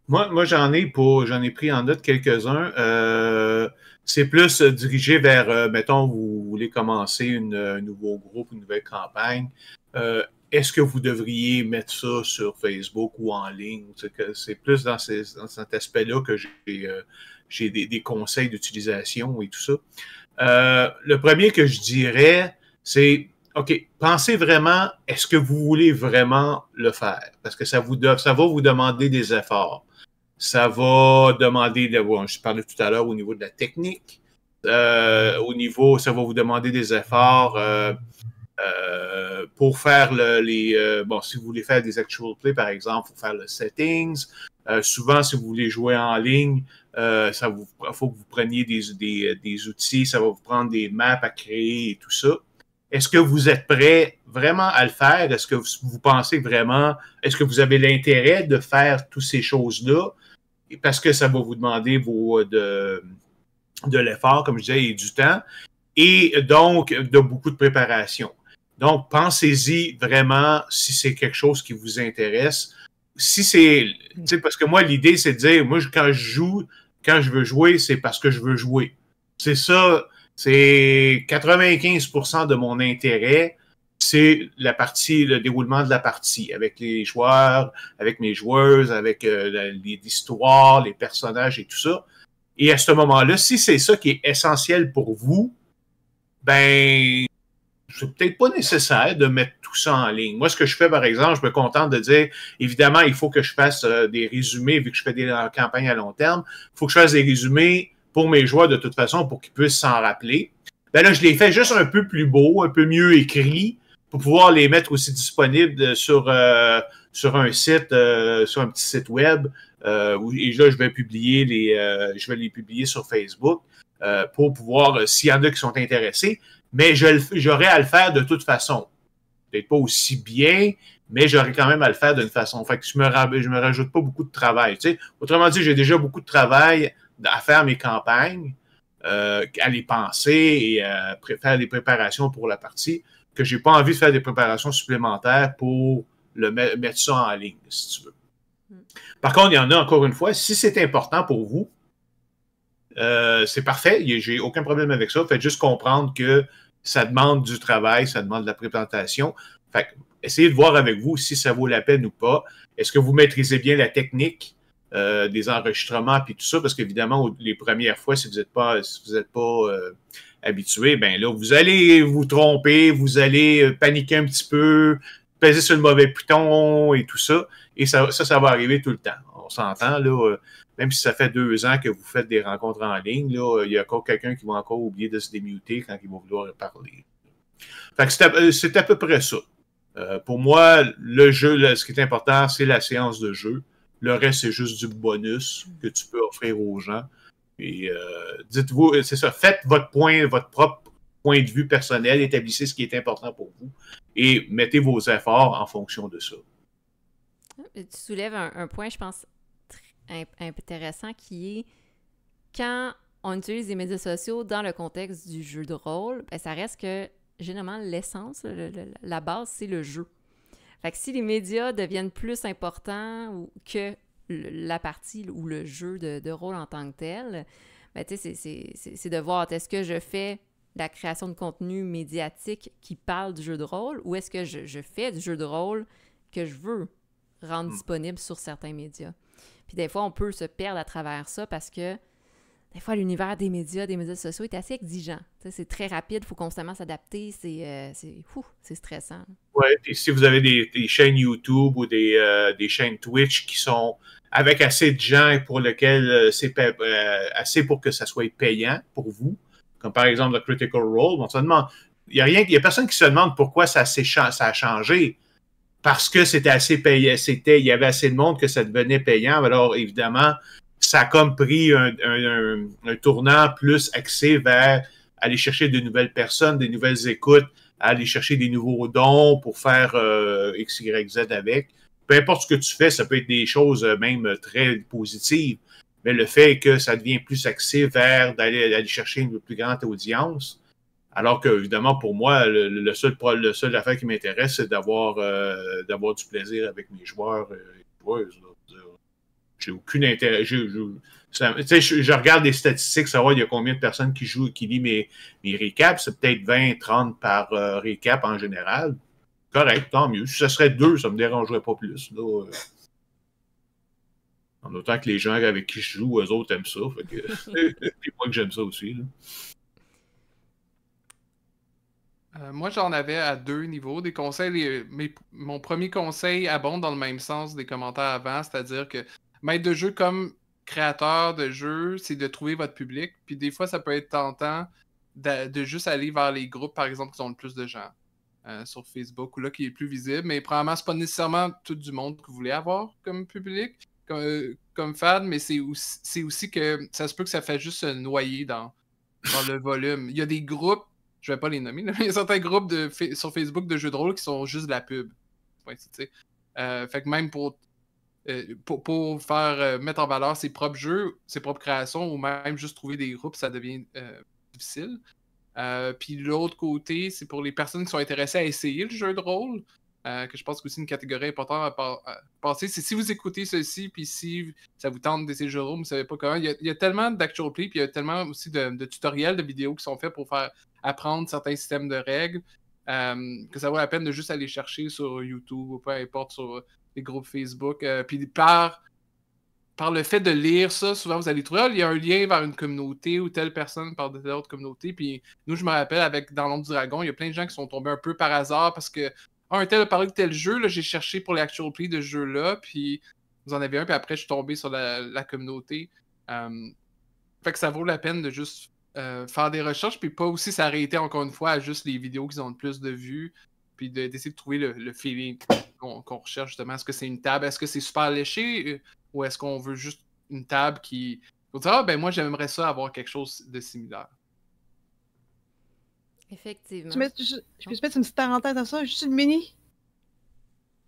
Moi j'en ai pris en note quelques-uns. C'est plus dirigé vers, mettons, vous voulez commencer un nouveau groupe, une nouvelle campagne. Est-ce que vous devriez mettre ça sur Facebook ou en ligne? C'est plus dans cet aspect-là que j'ai des conseils d'utilisation et tout ça. Le premier que je dirais, c'est, OK, pensez vraiment, est-ce que vous voulez vraiment le faire? Parce que ça va vous demander des efforts. Ça va demander, je parlais tout à l'heure au niveau de la technique. Ça va vous demander des efforts pour faire si vous voulez faire des actual play, par exemple, il faut faire le settings. Souvent, si vous voulez jouer en ligne, il faut que vous preniez des outils, ça va vous prendre des maps à créer et tout ça. Est-ce que vous êtes prêt vraiment à le faire? Est-ce que vous pensez vraiment, est-ce que vous avez l'intérêt de faire toutes ces choses-là? Parce que ça va vous demander de l'effort, comme je disais, et du temps, et donc de beaucoup de préparation. Donc, pensez-y vraiment si c'est quelque chose qui vous intéresse. Si c'est, parce que moi, l'idée, c'est de dire, moi, quand je veux jouer, c'est parce que je veux jouer. C'est ça, c'est 95% de mon intérêt, c'est le déroulement de la partie, avec les joueurs, avec mes joueuses, avec l'histoire, les personnages et tout ça. Et à ce moment-là, si c'est ça qui est essentiel pour vous, ben, c'est peut-être pas nécessaire de mettre tout ça en ligne. Moi, ce que je fais, par exemple, je me contente de dire, évidemment, il faut que je fasse des résumés, vu que je fais des campagnes à long terme, il faut que je fasse des résumés pour mes joueurs de toute façon, pour qu'ils puissent s'en rappeler. Ben là, je les fais juste un peu plus beaux, un peu mieux écrits, pour pouvoir les mettre aussi disponibles sur un site, sur un petit site web. Et là, je vais les publier sur Facebook pour pouvoir, s'il y en a qui sont intéressés, mais j'aurai à le faire de toute façon. Peut-être pas aussi bien, mais j'aurai quand même à le faire d'une façon. Fait que je me rajoute pas beaucoup de travail. Tu sais. Autrement dit, j'ai déjà beaucoup de travail à faire mes campagnes, à les penser et à faire des préparations pour la partie, que j'ai pas envie de faire des préparations supplémentaires pour mettre ça en ligne, si tu veux. Par contre, il y en a encore une fois, si c'est important pour vous, c'est parfait, j'ai aucun problème avec ça. Faites juste comprendre que ça demande du travail, ça demande de la présentation. Fait que, essayez de voir avec vous si ça vaut la peine ou pas. Est-ce que vous maîtrisez bien la technique des enregistrements et tout ça? Parce qu'évidemment, les premières fois, si vous n'êtes pas habitué, ben là, vous allez vous tromper, vous allez paniquer un petit peu, peser sur le mauvais piton et tout ça. Et ça va arriver tout le temps. On s'entend, là, même si ça fait 2 ans que vous faites des rencontres en ligne, là, il y a encore quelqu'un qui va encore oublier de se démuter quand il va vouloir parler. Fait que c'est à peu près ça. Pour moi, le jeu, là, ce qui est important, c'est la séance de jeu. Le reste, c'est juste du bonus que tu peux offrir aux gens. Et dites-vous, c'est ça, faites votre propre point de vue personnel, établissez ce qui est important pour vous et mettez vos efforts en fonction de ça. Tu soulèves un point, je pense, très intéressant qui est quand on utilise les médias sociaux dans le contexte du jeu de rôle, ben, ça reste que généralement l'essence, la base, c'est le jeu. Fait que si les médias deviennent plus importants que la partie ou le jeu de rôle en tant que tel, Ben, tu sais, c'est de voir, est-ce que je fais la création de contenu médiatique qui parle du jeu de rôle ou est-ce que je fais du jeu de rôle que je veux rendre disponible sur certains médias. Puis des fois, on peut se perdre à travers ça parce que des fois, l'univers des médias sociaux est assez exigeant. Tu sais, c'est très rapide, il faut constamment s'adapter, c'est stressant. Oui, puis si vous avez des chaînes YouTube ou des chaînes Twitch qui sont avec assez de gens pour lesquels c'est assez pour que ça soit payant pour vous, comme par exemple le Critical Role, on se demande, il y a personne qui se demande pourquoi ça a changé. Parce que c'était assez payant, il y avait assez de monde que ça devenait payant. Alors, évidemment, ça a comme pris un tournant plus axé vers aller chercher de nouvelles personnes, des nouvelles écoutes, aller chercher des nouveaux dons pour faire X, Y, Z avec. Peu importe ce que tu fais, ça peut être des choses même très positives, mais le fait que ça devient plus axé vers d'aller chercher une plus grande audience. Alors que, évidemment, pour moi, le seul affaire qui m'intéresse, c'est d'avoir du plaisir avec mes joueurs et joueuses. J'ai aucun intérêt. Je regarde les statistiques, savoir il y a combien de personnes qui jouent, qui lisent mes recaps. C'est peut-être 20, 30 par recap en général. Correct, tant mieux. Si ça serait 2, ça ne me dérangerait pas plus. Là, en autant que les gens avec qui je joue, eux autres aiment ça. Fait que c'est moi que j'aime ça aussi. Là. Moi, j'en avais à 2 niveaux. Des conseils, mon premier conseil abonde dans le même sens des commentaires avant, c'est-à-dire que maître de jeu comme créateur de jeu, c'est de trouver votre public. Puis des fois, ça peut être tentant de juste aller vers les groupes, par exemple, qui ont le plus de gens sur Facebook ou là, qui est plus visible. Mais probablement, c'est pas nécessairement tout du monde que vous voulez avoir comme public, comme fan, mais c'est aussi que ça se peut que ça fait juste se noyer dans le volume. Il y a des groupes, je vais pas les nommer, mais il y a certains groupes sur Facebook de jeux de rôle qui sont juste de la pub. Ouais, fait que même pour faire mettre en valeur ses propres jeux, ses propres créations, ou même juste trouver des groupes, ça devient difficile. Puis l'autre côté, c'est pour les personnes qui sont intéressées à essayer le jeu de rôle, que je pense que c'est aussi une catégorie importante à passer. C'est si vous écoutez ceci, puis si ça vous tente d'essayer le jeu de rôle, vous ne savez pas comment. Il y a tellement d'actual play, puis il y a tellement aussi de tutoriels, de vidéos qui sont faits pour faire apprendre certains systèmes de règles, que ça vaut la peine de juste aller chercher sur YouTube ou peu importe sur les groupes Facebook. Puis par le fait de lire ça, souvent vous allez trouver il y a un lien vers une communauté ou telle personne parle de telle autre communauté. Puis nous, je me rappelle, dans l'ombre du dragon, il y a plein de gens qui sont tombés un peu par hasard parce que un tel a parlé de tel jeu, là, j'ai cherché pour les actual play de ce jeu-là, puis vous en avez un, puis après je suis tombé sur la communauté. Fait que ça vaut la peine de juste faire des recherches, puis pas aussi s'arrêter encore une fois à juste les vidéos qui ont le plus de vues, puis d'essayer de trouver le feeling qu'on recherche justement. Est-ce que c'est une table, est-ce que c'est super léché, ou est-ce qu'on veut juste une table qui... Faut dire, ben moi j'aimerais ça avoir quelque chose de similaire. Effectivement. Je peux te mettre une petite parenthèse à ça, juste une mini.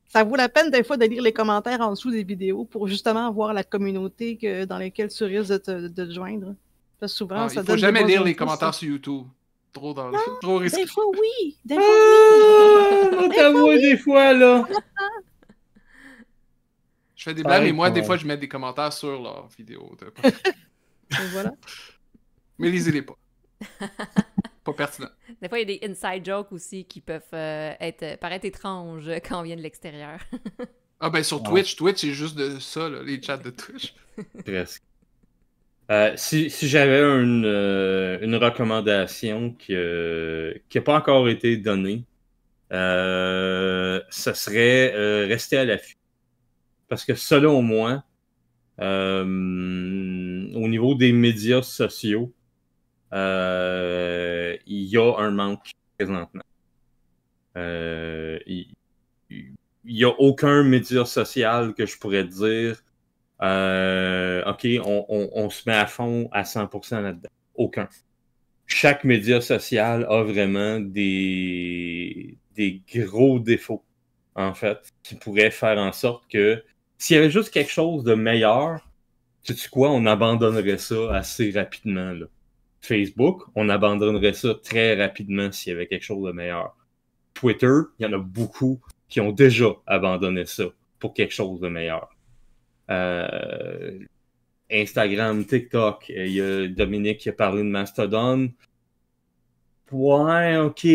Ça vaut la peine des fois de lire les commentaires en dessous des vidéos pour justement voir la communauté dans laquelle tu risques de te joindre. Parce que souvent, ça donne. Il faut jamais lire les commentaires sur YouTube. Trop risqué. Des fois, oui. Des fois, oui. Des fois, là. Je fais des blagues, mais moi, des fois, je mets des commentaires sur leurs vidéos. Et voilà. Mais lisez-les pas. Pas pertinent. Des fois, il y a des inside jokes aussi qui peuvent paraître étranges quand on vient de l'extérieur. Ah ben sur Twitch, c'est juste de ça, là, les chats de Twitch. Presque. Si j'avais une recommandation qui n'a pas encore été donnée, ce serait rester à l'affût. Parce que selon moi, au niveau des médias sociaux, il y a un manque présentement. Il n'y a aucun média social que je pourrais dire OK, on se met à fond à 100% là-dedans. Aucun. Chaque média social a vraiment des gros défauts, en fait, qui pourraient faire en sorte que s'il y avait juste quelque chose de meilleur, sais-tu quoi, on abandonnerait ça assez rapidement, là. Facebook, on abandonnerait ça très rapidement s'il y avait quelque chose de meilleur. Twitter, il y en a beaucoup qui ont déjà abandonné ça pour quelque chose de meilleur. Instagram, TikTok. Il y a Dominique qui a parlé de Mastodon. Ouais, ok,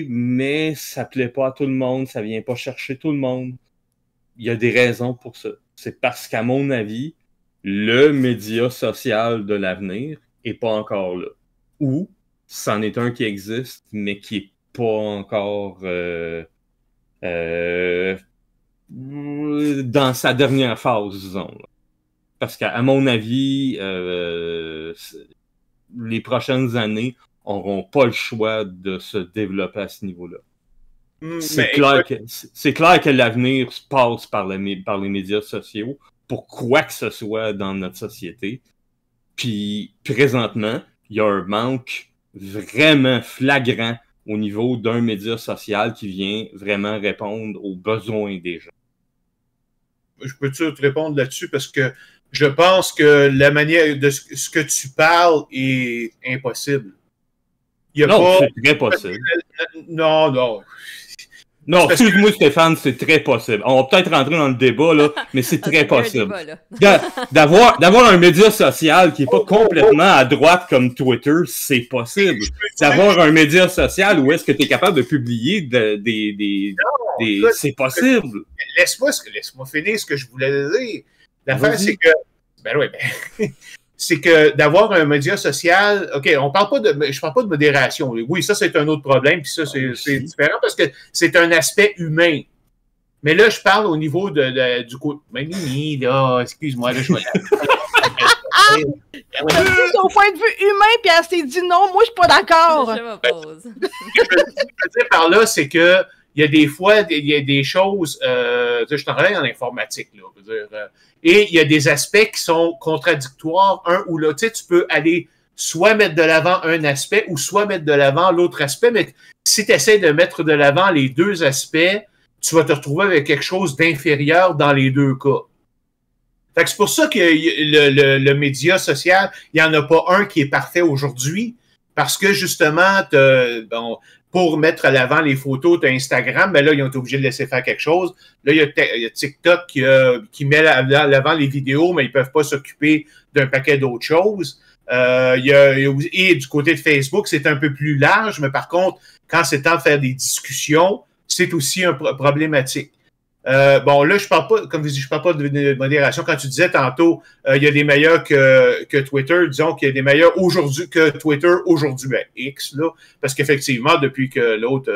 mais ça plaît pas à tout le monde, ça vient pas chercher tout le monde. Il y a des raisons pour ça. C'est parce qu'à mon avis, le média social de l'avenir est pas encore là. Ou c'en est un qui existe, mais qui est pas encore dans sa dernière phase, disons. Parce qu'à mon avis, les prochaines années n'auront pas le choix de se développer à ce niveau-là. C'est clair que l'avenir passe par les médias sociaux pour quoi que ce soit dans notre société. Puis, présentement, il y a un manque vraiment flagrant au niveau d'un média social qui vient vraiment répondre aux besoins des gens. Je peux-tu te répondre là-dessus? Parce que je pense que la manière de ce que tu parles est impossible. C'est très possible. Non. Non, excuse-moi Stéphane, c'est très possible. On va peut-être rentrer dans le débat, là, mais c'est très possible. D'avoir un média social qui est pas complètement à droite comme Twitter, c'est possible. D'avoir un média social où est-ce que tu es capable de publier c'est possible. Laisse-moi finir ce que je voulais dire. L'affaire, c'est que... c'est que d'avoir un média social, OK, je parle pas de modération. Oui, ça, c'est un autre problème, puis ça, c'est différent parce que c'est un aspect humain. Mais là, je parle au niveau du coup. Mimi, là, excuse-moi, là, je vais Son point de vue humain, puis elle s'est dit non, moi, je suis pas d'accord. Je m'oppose. Ce que je veux dire par là, c'est que il y a des fois, il y a des choses, je travaille en informatique, là, je veux dire, et il y a des aspects qui sont contradictoires, un ou l'autre. Tu sais, tu peux aller soit mettre de l'avant un aspect ou soit mettre de l'avant l'autre aspect, mais si tu essaies de mettre de l'avant les deux aspects, tu vas te retrouver avec quelque chose d'inférieur dans les deux cas. Fait que c'est pour ça que le média social, il n'y en a pas un qui est parfait aujourd'hui, parce que justement, pour mettre à l'avant les photos, tu as Instagram, mais là, ils ont été obligés de laisser faire quelque chose. Là, il y a TikTok qui met à l'avant les vidéos, mais ils peuvent pas s'occuper d'un paquet d'autres choses. Et du côté de Facebook, c'est un peu plus large, mais par contre, quand c'est temps de faire des discussions, c'est aussi un problématique. Là, je parle pas, comme je dis, je parle pas de modération. Quand tu disais tantôt, il y a des meilleurs que Twitter, disons qu'il y a des meilleurs aujourd'hui que Twitter aujourd'hui, X, là, parce qu'effectivement, depuis que l'autre,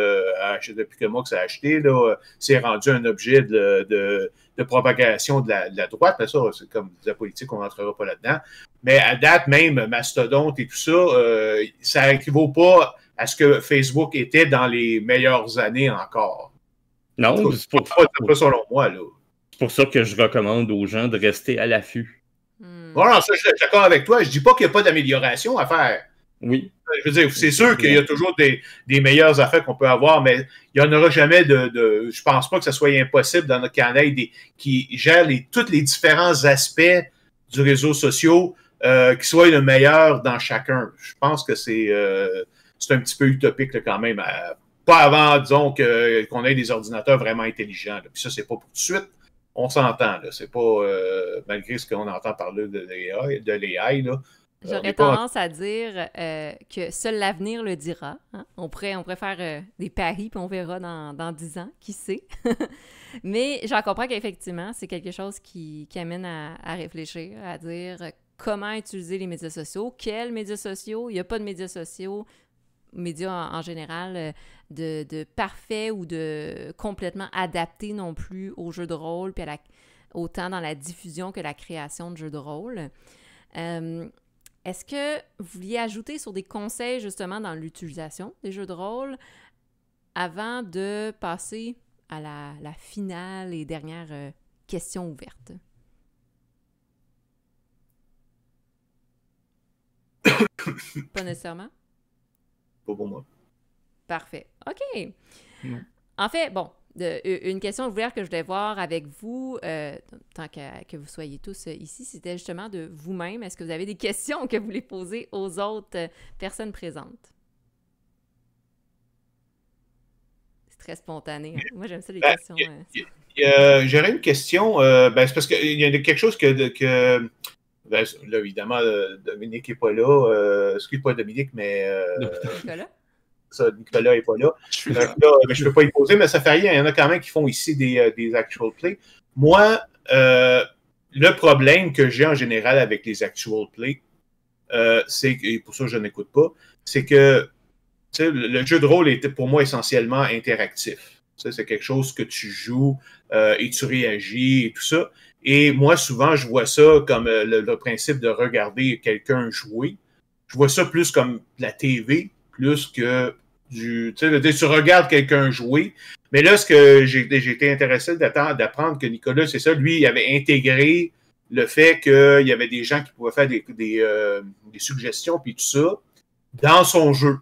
depuis que Mox a acheté, là, c'est rendu un objet de propagation de la droite. Mais ça, c'est comme de la politique, on n'entrera pas là-dedans. Mais à date, même Mastodon et tout ça, ça équivaut pas à ce que Facebook était dans les meilleures années encore. Non, c'est pas selon moi, là. C'est pour ça que je recommande aux gens de rester à l'affût. Voilà, ça, je suis d'accord avec toi. Je dis pas qu'il n'y a pas d'amélioration à faire. Oui. Je veux dire, c'est sûr qu'il y a toujours des meilleures affaires qu'on peut avoir, mais il n'y en aura jamais je pense pas que ce soit impossible dans notre canal qui gère tous les différents aspects du réseau social qui soient le meilleur dans chacun. Je pense que c'est un petit peu utopique là, quand même. Pas avant, disons, qu'on ait des ordinateurs vraiment intelligents. Là. Puis ça, c'est pas pour tout de suite. On s'entend. C'est pas, malgré ce qu'on entend parler de l'AI, là. J'aurais tendance à dire que seul l'avenir le dira. Hein? On pourrait faire des paris, puis on verra dans 10 ans, qui sait. Mais j'en comprends qu'effectivement, c'est quelque chose qui amène à réfléchir, à dire comment utiliser les médias sociaux, quels médias sociaux, il n'y a pas de médias sociaux, médias en général, de parfait ou de complètement adapté non plus aux jeux de rôle, puis autant dans la diffusion que la création de jeux de rôle. Est-ce que vous vouliez ajouter sur des conseils justement dans l'utilisation des jeux de rôle avant de passer à la finale et dernière question ouverte? Pas nécessairement? Pas pour moi. Parfait. OK. Non. En fait, bon, une question ouverte que je voulais voir avec vous, tant que vous soyez tous ici, c'était justement de vous-même. Est-ce que vous avez des questions que vous voulez poser aux autres personnes présentes? C'est très spontané. Hein? Moi, j'aime ça, les questions. J'aurais une question. C'est parce qu'il y a quelque chose que Là, évidemment, Dominique n'est pas là. Excuse pas Dominique, mais Nicolas? ça, Nicolas n'est pas là. Je suis Donc là. là, je ne peux pas y poser, mais ça fait rien. Il y en a quand même qui font ici des actual plays. Moi, le problème que j'ai en général avec les actual plays, et pour ça je n'écoute pas, c'est que le jeu de rôle était pour moi essentiellement interactif. C'est quelque chose que tu joues et tu réagis et tout ça. Et moi, souvent, je vois ça comme le principe de regarder quelqu'un jouer. Je vois ça plus comme de la TV, plus que tu regardes quelqu'un jouer. Mais là, ce que j'ai été intéressé d'apprendre que Nicolas, c'est ça, lui, il avait intégré le fait qu'il y avait des gens qui pouvaient faire des suggestions puis tout ça dans son jeu.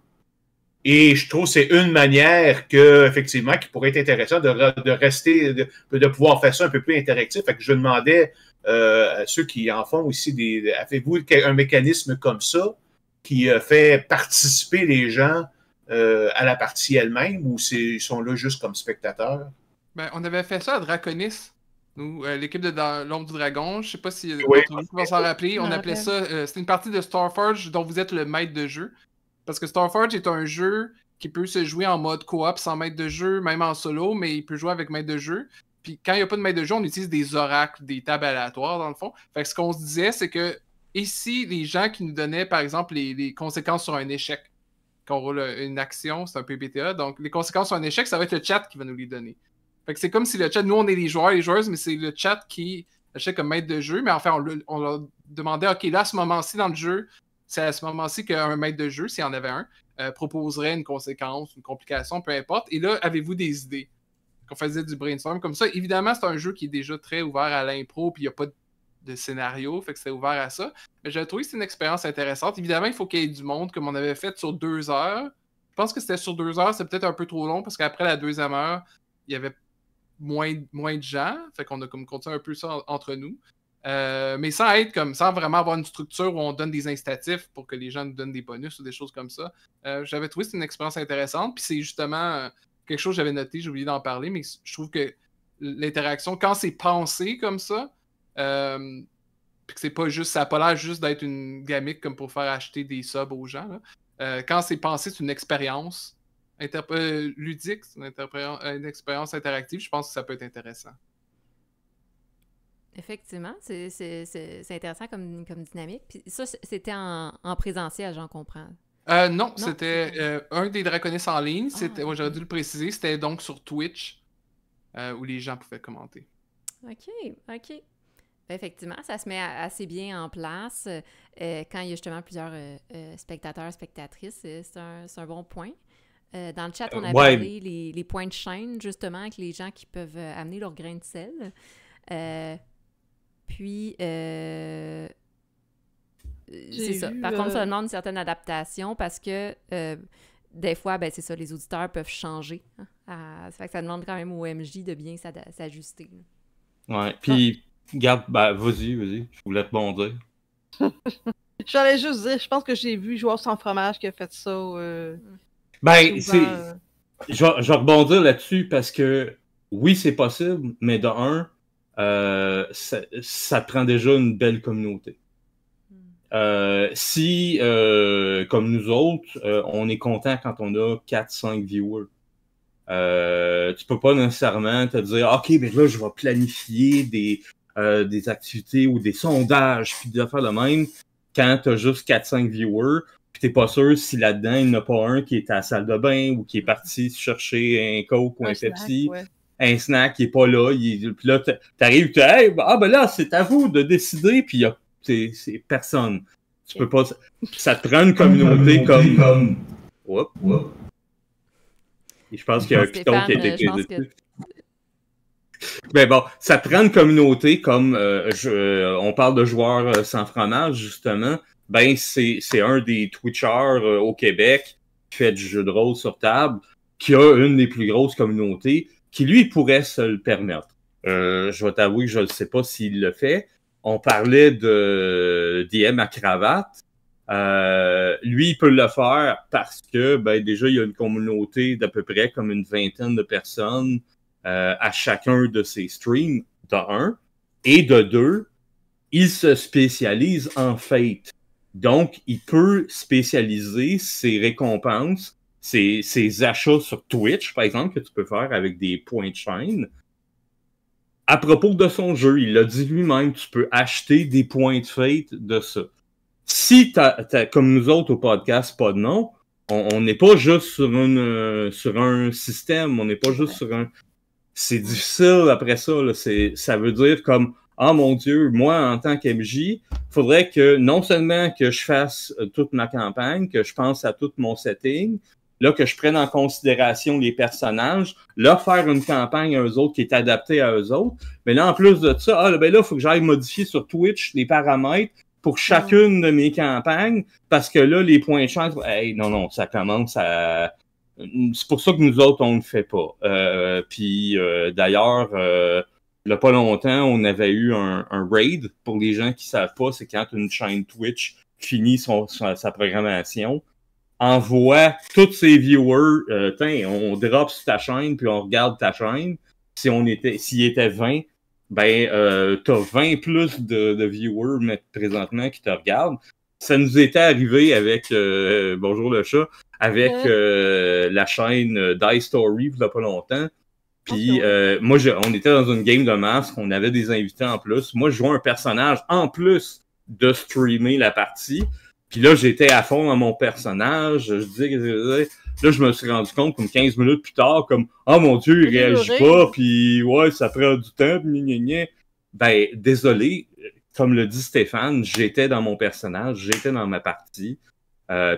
Et je trouve que c'est une manière effectivement, qui pourrait être intéressante de rester, de pouvoir faire ça un peu plus interactif. Fait que je demandais à ceux qui en font aussi avez-vous un mécanisme comme ça qui fait participer les gens à la partie elle-même ou ils sont là juste comme spectateurs? Ben, on avait fait ça à Draconis. Nous, l'équipe de l'Ombre du Dragon, je sais pas si Oui. vous pouvez s'en rappeler, on appelait ça, c'était une partie de Starforge dont vous êtes le maître de jeu. Parce que Starforge est un jeu qui peut se jouer en mode coop sans maître de jeu, même en solo, mais il peut jouer avec maître de jeu. Puis quand il n'y a pas de maître de jeu, on utilise des oracles, des tables aléatoires dans le fond. Fait que ce qu'on se disait, c'est que ici, les gens qui nous donnaient, par exemple, les conséquences sur un échec, qu'on roule une action, c'est un PBTA, donc les conséquences sur un échec, ça va être le chat qui va nous les donner. Fait que c'est comme si le chat, nous on est les joueurs, les joueuses, mais c'est le chat qui achète comme maître de jeu, mais enfin on leur demandait, ok, là à ce moment-ci dans le jeu, c'est à ce moment-ci qu'un maître de jeu, s'il y en avait un, proposerait une conséquence, une complication, peu importe, et là, avez-vous des idées? Qu'on faisait du brainstorm comme ça. Évidemment, c'est un jeu qui est déjà très ouvert à l'impro, puis il n'y a pas de scénario, fait que c'est ouvert à ça. Mais j'ai trouvé que c'est une expérience intéressante. Évidemment, il faut qu'il y ait du monde, comme on avait fait sur 2 heures. Je pense que c'était sur 2 heures, c'est peut-être un peu trop long, parce qu'après la 2e heure, il y avait moins de gens, fait qu'on a comme continué un peu ça entre nous. Mais sans vraiment avoir une structure où on donne des incitatifs pour que les gens nous donnent des bonus ou des choses comme ça. J'avais trouvé que c'était une expérience intéressante, puis c'est justement quelque chose que j'avais noté, j'ai oublié d'en parler, mais je trouve que l'interaction, quand c'est pensé comme ça, puis que c'est pas juste, ça n'a pas l'air juste d'être une gamique comme pour faire acheter des subs aux gens, là. Quand c'est pensé, c'est une expérience ludique, c'est une expérience interactive, je pense que ça peut être intéressant. Effectivement, c'est intéressant comme dynamique. Puis ça, c'était en présentiel, j'en comprends. Non, c'était un des Draconis en ligne. J'aurais dû le préciser. C'était donc sur Twitch où les gens pouvaient commenter. OK. Effectivement, ça se met assez bien en place. Quand il y a justement plusieurs spectateurs, spectatrices, c'est un bon point. Dans le chat, on a parlé les points de chaîne, justement, avec les gens qui peuvent amener leur grain de sel. Puis, c'est ça. Par contre, ça demande une certaine adaptation parce que des fois, c'est ça, les auditeurs peuvent changer. Ça fait que ça demande quand même au MJ de bien s'ajuster. Ouais, puis, regarde, vas-y, je voulais rebondir. J'allais juste dire, je pense que j'ai vu Joueur sans fromage qui a fait ça. Je vais rebondir là-dessus parce que oui, c'est possible, mais de un, ça prend déjà une belle communauté. Si, comme nous autres, on est content quand on a 4-5 viewers, tu peux pas nécessairement te dire « Ok, mais là, je vais planifier des activités ou des sondages, puis des affaires de même, quand tu as juste 4-5 viewers, puis t'es pas sûr si là-dedans, il n'y en a pas un qui est à la salle de bain ou qui est parti chercher un Coke ou un Pepsi. Snack, ouais. Un snack qui est pas là. Puis là, t'arrives, hey, là, c'est à vous de décider, puis c'est personne. Tu peux pas... Ça te prend une communauté comme... Oups. Et je pense qu'il y a un piton qui a été pris dessus. Mais bon, ça te prend une communauté comme... on parle de joueurs sans fromage, justement. C'est un des Twitchers au Québec qui fait du jeu de rôle sur table, qui a une des plus grosses communautés, qui lui pourrait se le permettre. Je vais t'avouer que je ne sais pas s'il le fait. On parlait de DM à cravate. Lui, il peut le faire parce que déjà, il y a une communauté d'à peu près comme une 20aine de personnes à chacun de ses streams, de un. Et de deux, il se spécialise en Fate. Donc, il peut spécialiser ses récompenses, ses achats sur Twitch, par exemple, que tu peux faire avec des points de chaîne. À propos de son jeu, il l'a dit lui-même, tu peux acheter des points de Fate de ça. Si comme nous autres au podcast Pas de nom, on n'est pas juste sur un système, on n'est pas juste sur un... C'est difficile après ça, là. Ça veut dire comme, ah mon Dieu, moi en tant qu'MJ, faudrait que non seulement que je fasse toute ma campagne, que je pense à tout mon setting, là que je prenne en considération les personnages, là faire une campagne à eux autres qui est adaptée à eux autres, mais là en plus de ça, ben là, il faut que j'aille modifier sur Twitch les paramètres pour chacune de mes campagnes, parce que là, les points de chance, hey, non, ça commence à... C'est pour ça que nous autres, on ne le fait pas. Puis d'ailleurs, il n'y a pas longtemps, on avait eu un raid. Pour les gens qui ne savent pas, c'est quand une chaîne Twitch finit sa programmation, envoie tous ses viewers, on drop sur ta chaîne, puis on regarde ta chaîne. S'il était 20, ben t'as 20 plus de viewers présentement qui te regardent. Ça nous était arrivé avec bonjour le chat, avec la chaîne Die Story il y a pas longtemps. Puis moi on était dans une game de masque, on avait des invités en plus. Moi je jouais un personnage en plus de streamer la partie. Puis là j'étais à fond dans mon personnage, je disais là, je me suis rendu compte comme 15 minutes plus tard, comme « Oh mon Dieu, il réagit pas, puis ouais, ça prend du temps, Ben, désolé, comme le dit Stéphane, j'étais dans mon personnage, j'étais dans ma partie,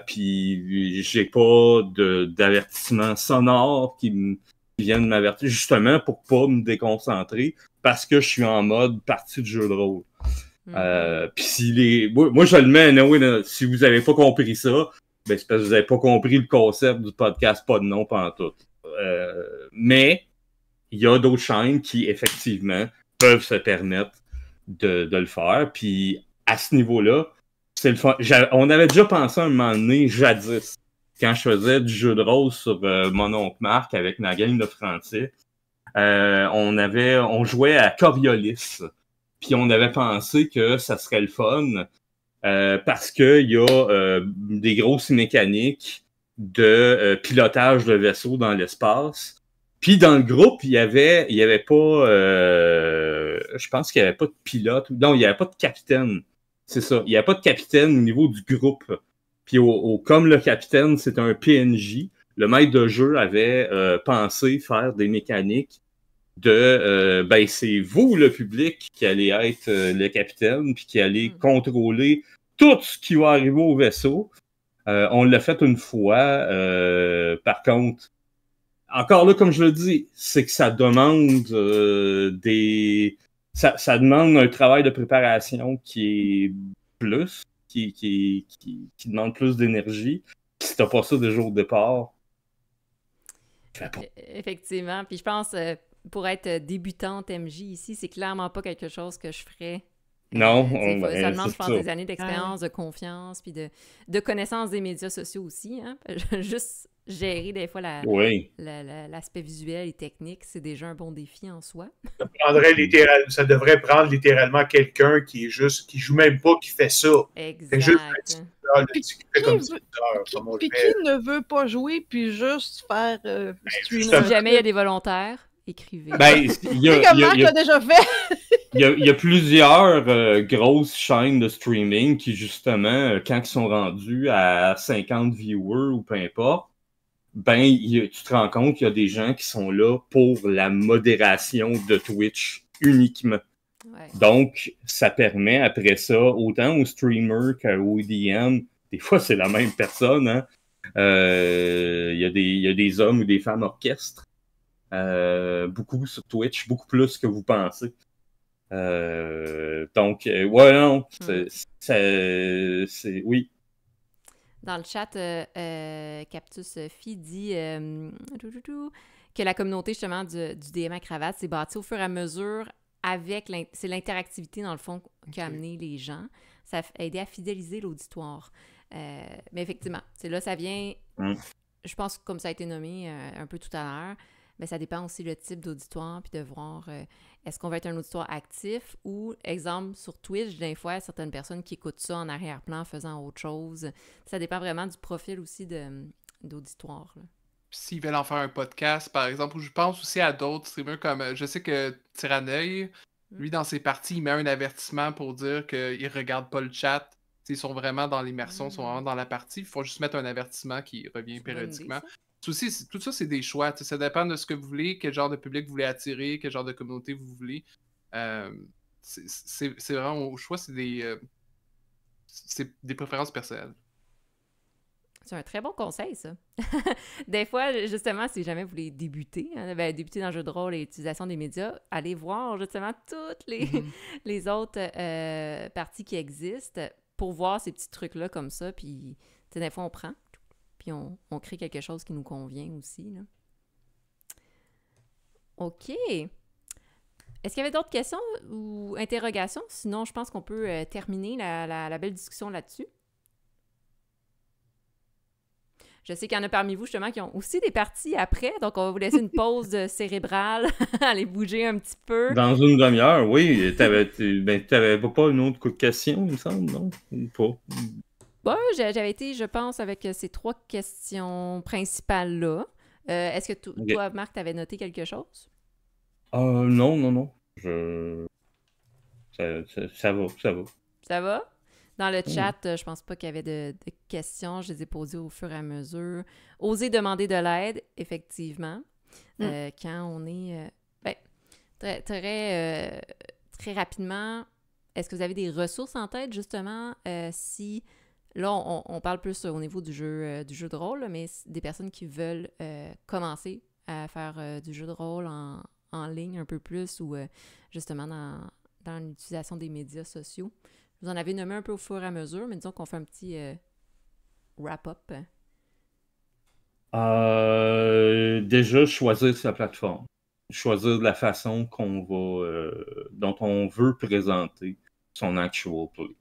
puis j'ai pas d'avertissement sonore qui viennent m'avertir, justement pour pas me déconcentrer, parce que je suis en mode partie de jeu de rôle. Puis moi, je le mets, si vous avez pas compris ça, ben, c'est parce que vous n'avez pas compris le concept du podcast Pas de nom pantoute. Mais il y a d'autres chaînes qui, effectivement, peuvent se permettre de le faire. Puis à ce niveau-là, c'est le fun. On avait déjà pensé un moment donné, jadis, quand je faisais du jeu de rôle sur mon oncle Marc avec ma gang de français, on jouait à Coriolis. Puis on avait pensé que ça serait le fun parce qu'il y a des grosses mécaniques de pilotage de vaisseau dans l'espace. Puis dans le groupe, il y avait pas je pense qu'il y avait pas de pilote. Non, il y avait pas de capitaine. C'est ça. Il y avait pas de capitaine au niveau du groupe. Puis comme le capitaine, c'est un PNJ, le maître de jeu avait pensé faire des mécaniques de ben c'est vous le public qui allez être le capitaine puis qui allez contrôler tout ce qui va arriver au vaisseau. On l'a fait une fois. Par contre, encore là, comme je le dis, c'est que ça demande ça demande un travail de préparation qui est plus, qui demande plus d'énergie. Puis si t'as pas ça déjà au départ, fais pas. Effectivement. Puis je pense pour être débutante MJ ici, c'est clairement pas quelque chose que je ferais. Non, ça demande, je pense, des années d'expérience, de confiance, puis de connaissance des médias sociaux aussi. Hein? Juste gérer des fois l'aspect visuel et technique, c'est déjà un bon défi en soi. Ça devrait prendre littéralement quelqu'un qui joue même pas, qui fait ça. Exact. C'est juste qui ne veut pas jouer puis juste faire Si jamais il y a des volontaires, écrivez. Ben, Marc l'a déjà fait. Il y a plusieurs grosses chaînes de streaming qui, justement, quand ils sont rendus à 50 viewers ou peu importe, ben, tu te rends compte qu'il y a des gens qui sont là pour la modération de Twitch uniquement. Ouais. Donc, ça permet après ça, autant aux streamers qu'aux DM, des fois c'est la même personne, hein. Il y a des hommes ou des femmes orchestres. Beaucoup sur Twitch, beaucoup plus que vous pensez. Donc, ouais, non, c'est oui. Dans le chat, Cactus Phi dit que la communauté, justement, du DM à cravate s'est bâtie au fur et à mesure avec... C'est l'interactivité, dans le fond, qui a amené les gens. Ça a aidé à fidéliser l'auditoire. Mais effectivement, c'est là, ça vient... Je pense, comme ça a été nommé un peu tout à l'heure, mais ça dépend aussi le type d'auditoire, puis de voir est-ce qu'on va être un auditoire actif ou, exemple, sur Twitch, des fois, certaines personnes qui écoutent ça en arrière-plan faisant autre chose. Ça dépend vraiment du profil aussi d'auditoire. Là. S'ils veulent en faire un podcast, par exemple, ou je pense aussi à d'autres streamers comme, je sais que Tyraneuil, lui, dans ses parties, il met un avertissement pour dire qu'il ne regarde pas le chat. Ils sont vraiment dans l'immersion, ils sont vraiment dans la partie. Il faut juste mettre un avertissement qui revient périodiquement. Tout ça, c'est des choix. Ça dépend de ce que vous voulez, quel genre de public vous voulez attirer, quel genre de communauté vous voulez. C'est vraiment au choix, c'est des préférences personnelles. C'est un très bon conseil, ça. Des fois, justement, si jamais vous voulez débuter, débuter dans le jeu de rôle et l'utilisation des médias, allez voir justement toutes les autres parties qui existent pour voir ces petits trucs-là comme ça. Puis, des fois, on prend, puis on crée quelque chose qui nous convient aussi. Là. OK. Est-ce qu'il y avait d'autres questions ou interrogations? Sinon, je pense qu'on peut terminer la belle discussion là-dessus. Je sais qu'il y en a parmi vous, justement, qui ont aussi des parties après. Donc, on va vous laisser une pause cérébrale, aller bouger un petit peu. Dans une demi-heure, oui. T'avais pas une autre question, il me semble, non? Ou pas? Bon, j'avais été, je pense, avec ces 3 questions principales-là. Est-ce que toi, Marc, t'avais noté quelque chose? Non. Ça va. Ça va? Dans le chat, je pense pas qu'il y avait de questions. Je les ai posées au fur et à mesure. Osez demander de l'aide, effectivement. Quand on est... très rapidement, est-ce que vous avez des ressources en tête, justement, si... Là, on parle plus au niveau du jeu de rôle, mais des personnes qui veulent commencer à faire du jeu de rôle en ligne un peu plus ou justement dans l'utilisation des médias sociaux. Vous en avez nommé un peu au fur et à mesure, mais disons qu'on fait un petit wrap-up. Déjà, choisir sa plateforme. Choisir la façon dont on veut présenter son actual play.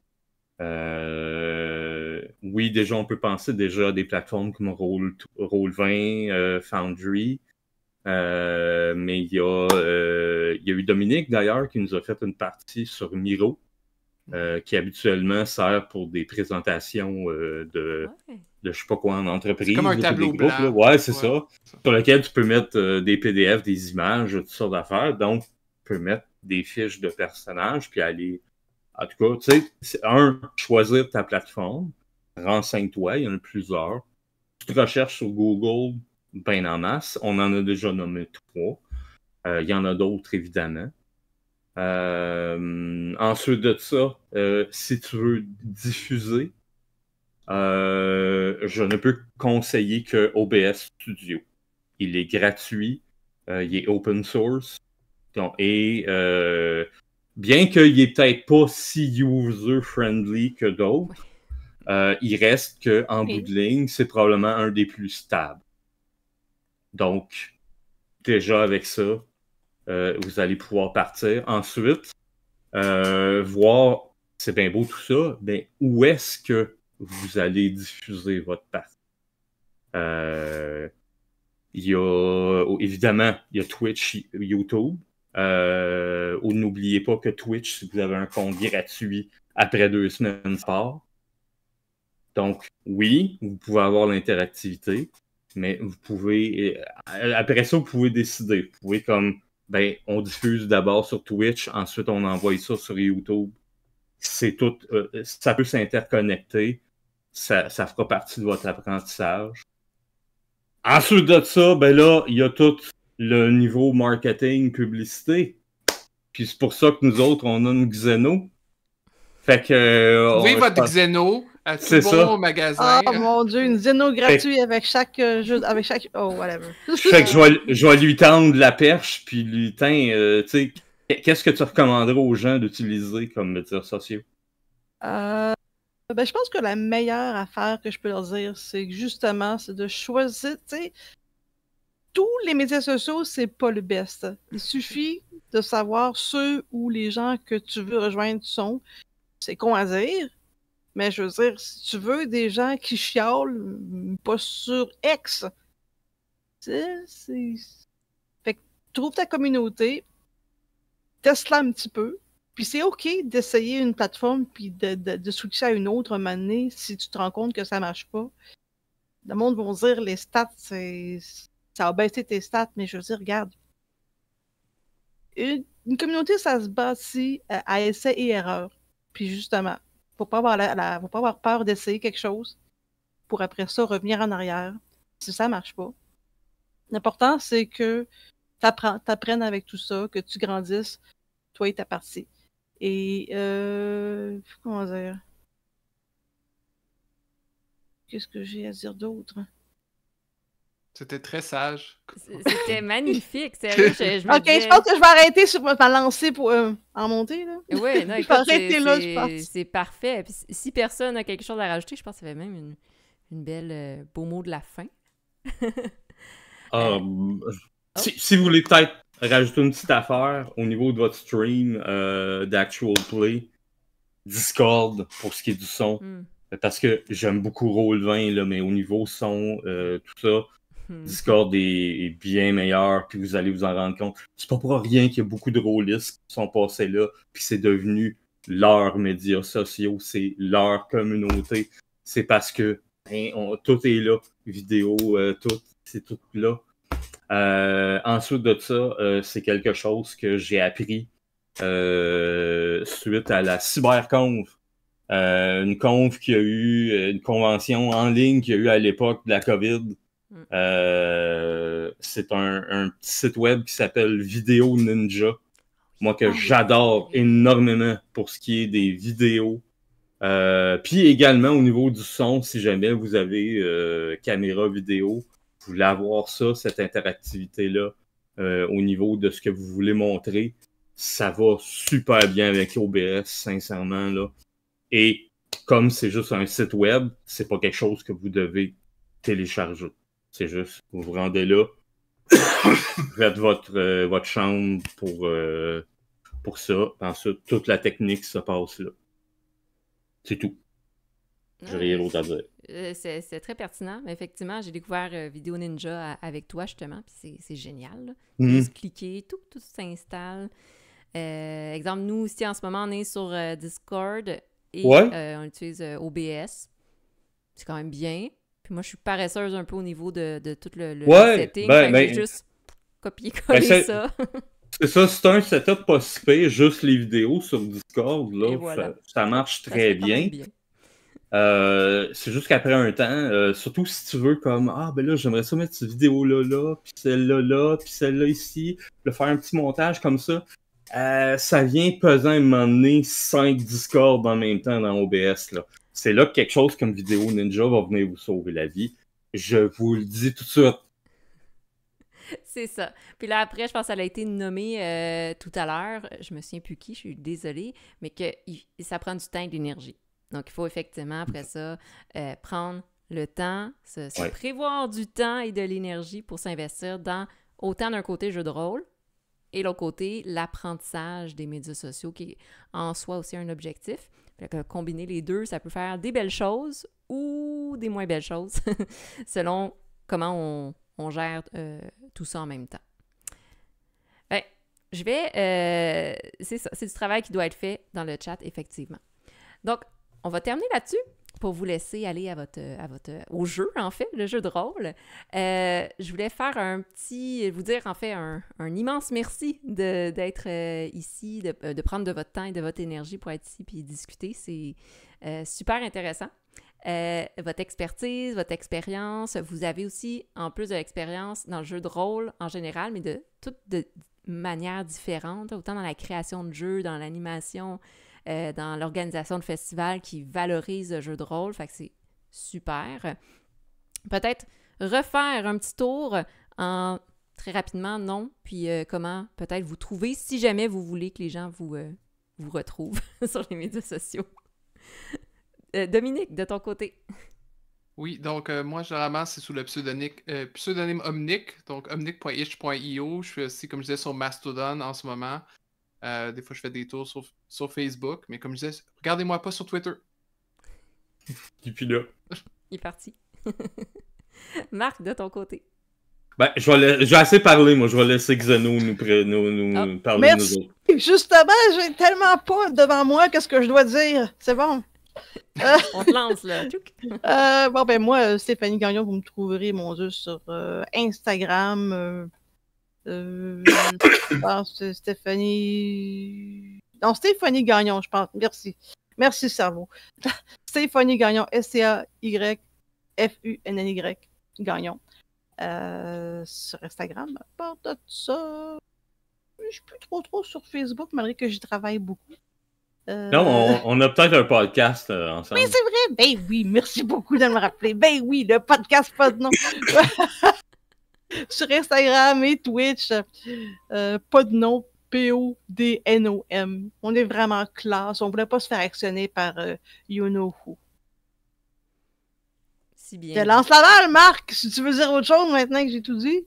Oui, déjà, on peut penser déjà à des plateformes comme Roll20, Foundry. Mais il y a eu Dominique, d'ailleurs, qui nous a fait une partie sur Miro. Qui habituellement sert pour des présentations de je sais pas quoi en entreprise. C'est comme un tableau blanc. Ouais, c'est ça. Sur lequel tu peux mettre des PDF, des images, toutes sortes d'affaires. Donc, tu peux mettre des fiches de personnages, puis aller... En tout cas, tu sais, choisir ta plateforme. Renseigne-toi, il y en a plusieurs. Tu te recherches sur Google, ben en masse. On en a déjà nommé 3. Il y en a d'autres, évidemment. Ensuite de ça, si tu veux diffuser, je ne peux conseiller que OBS Studio. Il est gratuit, il est open source, et bien qu'il n'est peut-être pas si user-friendly que d'autres, il reste qu'en bout de ligne, c'est probablement un des plus stables. Donc, déjà avec ça, vous allez pouvoir partir. Ensuite, voir, c'est bien beau tout ça, mais où est-ce que vous allez diffuser votre partie? Évidemment, il y a Twitch, YouTube. Ou n'oubliez pas que Twitch, si vous avez un compte gratuit, après 2 semaines, ça part. Donc, oui, vous pouvez avoir l'interactivité, mais vous pouvez... Après ça, vous pouvez décider. Vous pouvez on diffuse d'abord sur Twitch, ensuite on envoie ça sur YouTube. C'est tout, ça peut s'interconnecter. Ça fera partie de votre apprentissage. Ensuite de ça, là, il y a tout le niveau marketing, publicité. Puis c'est pour ça que nous autres, on a une Xeno. Fait que... Trouvez votre Xeno à tout bon magasin. Oh mon Dieu, une Xeno gratuite avec chaque jeu, avec chaque... Oh, whatever. Fait que je vais lui tendre la perche, puis lui tu sais, qu'est-ce que tu recommanderais aux gens d'utiliser comme médias sociaux? Je pense que la meilleure affaire que je peux leur dire, c'est justement, c'est de choisir, tu sais, tous les médias sociaux, c'est pas le best. Il suffit de savoir ceux où les gens que tu veux rejoindre sont. C'est con à dire, mais je veux dire, si tu veux des gens qui chiolent, pas sur X, c'est trouve ta communauté, teste-la un petit peu, puis c'est OK d'essayer une plateforme puis de switcher à une autre un moment donné si tu te rends compte que ça marche pas. Le monde va dire les stats, ça a baissé tes stats, mais je veux dire, regarde. Une communauté, ça se bâtit à essai et erreur. Puis justement, faut pas avoir faut pas avoir peur d'essayer quelque chose pour après ça revenir en arrière si ça marche pas. L'important, c'est que t'apprennes avec tout ça, que tu grandisses, toi et ta partie. Et comment dire? Qu'est-ce que j'ai à dire d'autre? C'était très sage. C'était magnifique, sérieux. Je me Ok, disais... je pense que je vais arrêter sur ma lancée pour en monter. Là. Oui, non, Je vais écoute, arrêter là, je pense. c'est parfait. Puis si personne a quelque chose à rajouter, je pense que ça fait même une belle beau mot de la fin. Si vous voulez peut-être rajouter une petite affaire au niveau de votre stream d'Actual Play, Discord pour ce qui est du son, parce que j'aime beaucoup Roll20, là, mais au niveau son, tout ça, Discord est bien meilleur, puis vous allez vous en rendre compte. C'est pas pour rien qu'il y a beaucoup de rôlistes qui sont passés là, puis c'est devenu leurs médias sociaux, c'est leur communauté. C'est parce que tout est là, vidéo, c'est tout là. Ensuite de ça, c'est quelque chose que j'ai appris suite à la CyberConf. Une conf qui a eu, une convention en ligne qu'il y a eu à l'époque de la COVID. C'est un petit site web qui s'appelle Vidéo Ninja. Moi que j'adore énormément pour ce qui est des vidéos. Puis également au niveau du son, si jamais vous avez caméra vidéo, vous voulez avoir ça, cette interactivité-là, au niveau de ce que vous voulez montrer, ça va super bien avec OBS, sincèrement, là. Et comme c'est juste un site web, c'est pas quelque chose que vous devez télécharger. C'est juste, vous vous rendez là, vous faites votre chambre pour ça. Ensuite, toute la technique se passe là. C'est tout. J'ai rien d'autre à dire. C'est très pertinent. Effectivement, j'ai découvert Vidéo Ninja avec toi, justement, puis c'est génial. Juste cliquer, tout s'installe. Exemple, nous, ici, en ce moment, on est sur Discord et on utilise OBS. C'est quand même bien. Puis moi, je suis paresseuse un peu au niveau de tout le setting. J'ai juste copié-collé ça. C'est ça, c'est un setup pas si pire, juste les vidéos sur Discord, là, voilà. ça marche très bien. C'est juste qu'après un temps, surtout si tu veux comme ben là j'aimerais ça mettre cette vidéo là, puis celle-là, puis celle-là ici, le faire un petit montage comme ça, ça vient pesant à un moment donné 5 Discord en même temps dans OBS là. C'est là que quelque chose comme Vidéo Ninja va venir vous sauver la vie. Je vous le dis tout de suite. C'est ça. Puis là, après, je pense qu'elle a été nommée tout à l'heure. Je me souviens plus qui, je suis désolée, mais que ça prend du temps et de l'énergie. Donc, il faut effectivement, après ça, prendre le temps, se prévoir du temps et de l'énergie pour s'investir dans autant d'un côté jeu de rôle et l'autre côté, l'apprentissage des médias sociaux qui est en soi aussi un objectif. Fait que combiner les deux, ça peut faire des belles choses ou des moins belles choses selon comment on gère tout ça en même temps. Ben, je vais... c'est ça, c'est du travail qui doit être fait dans le chat, effectivement. Donc, on va terminer là-dessus pour vous laisser aller au jeu, en fait, le jeu de rôle. Je voulais faire vous dire, en fait, un immense merci d'être ici, de prendre de votre temps et de votre énergie pour être ici puis discuter. C'est super intéressant. Votre expertise, votre expérience, vous avez aussi, en plus de l'expérience dans le jeu de rôle en général, mais de toutes de manières différentes, autant dans la création de jeux, dans l'animation, dans l'organisation de festivals qui valorisent le jeu de rôle. Fait que c'est super. Peut-être refaire un petit tour très rapidement, non? Puis comment peut-être vous trouver si jamais vous voulez que les gens vous retrouvent sur les médias sociaux. Dominique, de ton côté. Oui, donc moi, généralement, c'est sous le pseudonyme Omnic, donc omnic.itch.io. Je suis aussi, comme je disais, sur Mastodon en ce moment. Des fois, je fais des tours sur Facebook, mais comme je disais, regardez-moi pas sur Twitter. Et puis là. Il est parti. Marc, de ton côté. Ben, j'ai assez parlé, moi. Je vais laisser Xeno nous parler de Merci. nous autres. Justement, j'ai tellement pas devant moi qu'est-ce que je dois dire. C'est bon. On te lance, là. Tchouk. Bon, ben moi, Stéphanie Gagnon, vous me trouverez, mon Dieu, sur Instagram. Je pense que Stéphanie... Non, Stéphanie Gagnon, je pense. Merci. Merci, cerveau. Stéphanie Gagnon, SCAYFUNNY Gagnon. Sur Instagram. À part de ça, je suis plus trop sur Facebook, malgré que j'y travaille beaucoup. Non, on a peut-être un podcast ensemble. Oui, c'est vrai. Ben oui, merci beaucoup de me rappeler. Ben oui, le podcast pas de nom. Sur Instagram et Twitch, pas de nom, PODNOM. On est vraiment classe. On voulait pas se faire actionner par You Know Who. Si bien. Je te lance la balle, Marc, si tu veux dire autre chose maintenant que j'ai tout dit.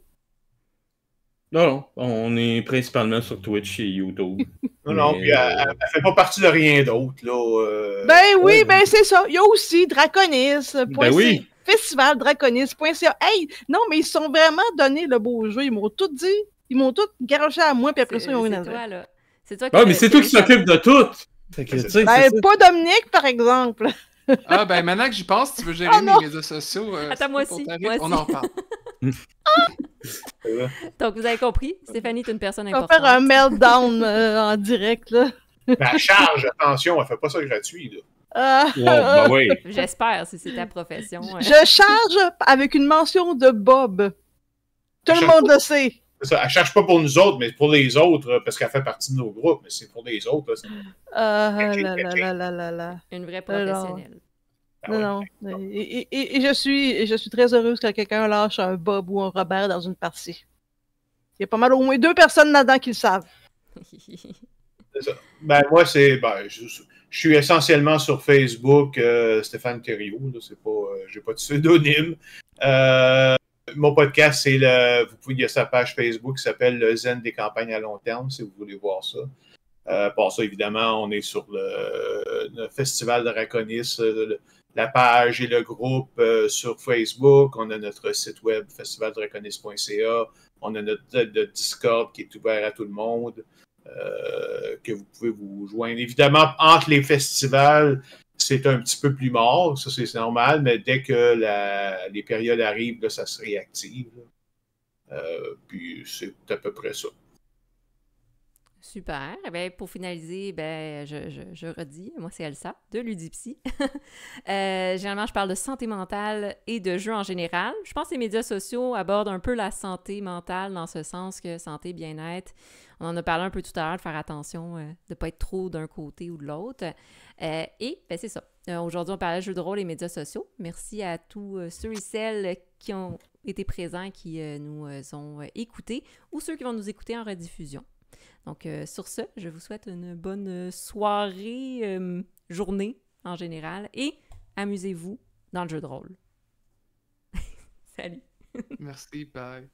Non, on est principalement sur Twitch et YouTube. Non, puis elle fait pas partie de rien d'autre, là. Ben oui, ben c'est ça. Il y a aussi Draconis. Ben oui. Festival Draconis.ca. Hey, non, mais ils se sont vraiment donné le beau jeu. Ils m'ont tout dit. Ils m'ont tout garoché à moi, puis après ça, ils ont C'est toi, là. C'est toi mais c'est toi qui s'occupe de tout! Fait que, tu sais, ben, pas Dominique, par exemple. Ah, ben maintenant que j'y pense, tu veux gérer mes réseaux sociaux. Attends, moi aussi. On en parle. Donc, vous avez compris, Stéphanie est une personne On va importante. faire un meltdown en direct, là. Mais elle charge, attention, elle fait pas ça gratuit, là. ben oui. J'espère, si c'est ta profession. Je charge avec une mention de Bob. Tout le monde le sait. C'est ça, elle cherche pas pour nous autres, mais pour les autres, parce qu'elle fait partie de nos groupes, mais c'est pour les autres. Là. Une vraie professionnelle. Non. Et je suis très heureuse quand quelqu'un lâche un Bob ou un Robert dans une partie. Il y a pas mal au moins 2 personnes là-dedans qui le savent. C'est ça. Ben, moi, je suis essentiellement sur Facebook, Stéphane Thériault, là, c'est pas, j'ai pas de pseudonyme. Mon podcast, il y a sa page Facebook qui s'appelle le Zen des campagnes à long terme, si vous voulez voir ça. Pour ça, évidemment, on est sur le Festival Draconis, la page et le groupe sur Facebook. On a notre site web, festivaldraconis.ca. On a notre Discord qui est ouvert à tout le monde, que vous pouvez vous joindre. Évidemment, entre les festivals, c'est un petit peu plus mort, ça c'est normal, mais dès que les périodes arrivent, là, ça se réactive. Puis c'est à peu près ça. Super. Ben, pour finaliser, je redis, moi c'est Elsa, de Ludipsy. Généralement, je parle de santé mentale et de jeux en général. Je pense que les médias sociaux abordent un peu la santé mentale dans ce sens que santé, bien-être. On en a parlé un peu tout à l'heure, de faire attention de ne pas être trop d'un côté ou de l'autre. C'est ça. Aujourd'hui, on parlait de jeux de rôle et médias sociaux. Merci à tous ceux et celles qui ont été présents, qui nous ont écoutés, ou ceux qui vont nous écouter en rediffusion. Donc, sur ce, je vous souhaite une bonne soirée, journée en général, et amusez-vous dans le jeu de rôle. Salut! Merci, bye.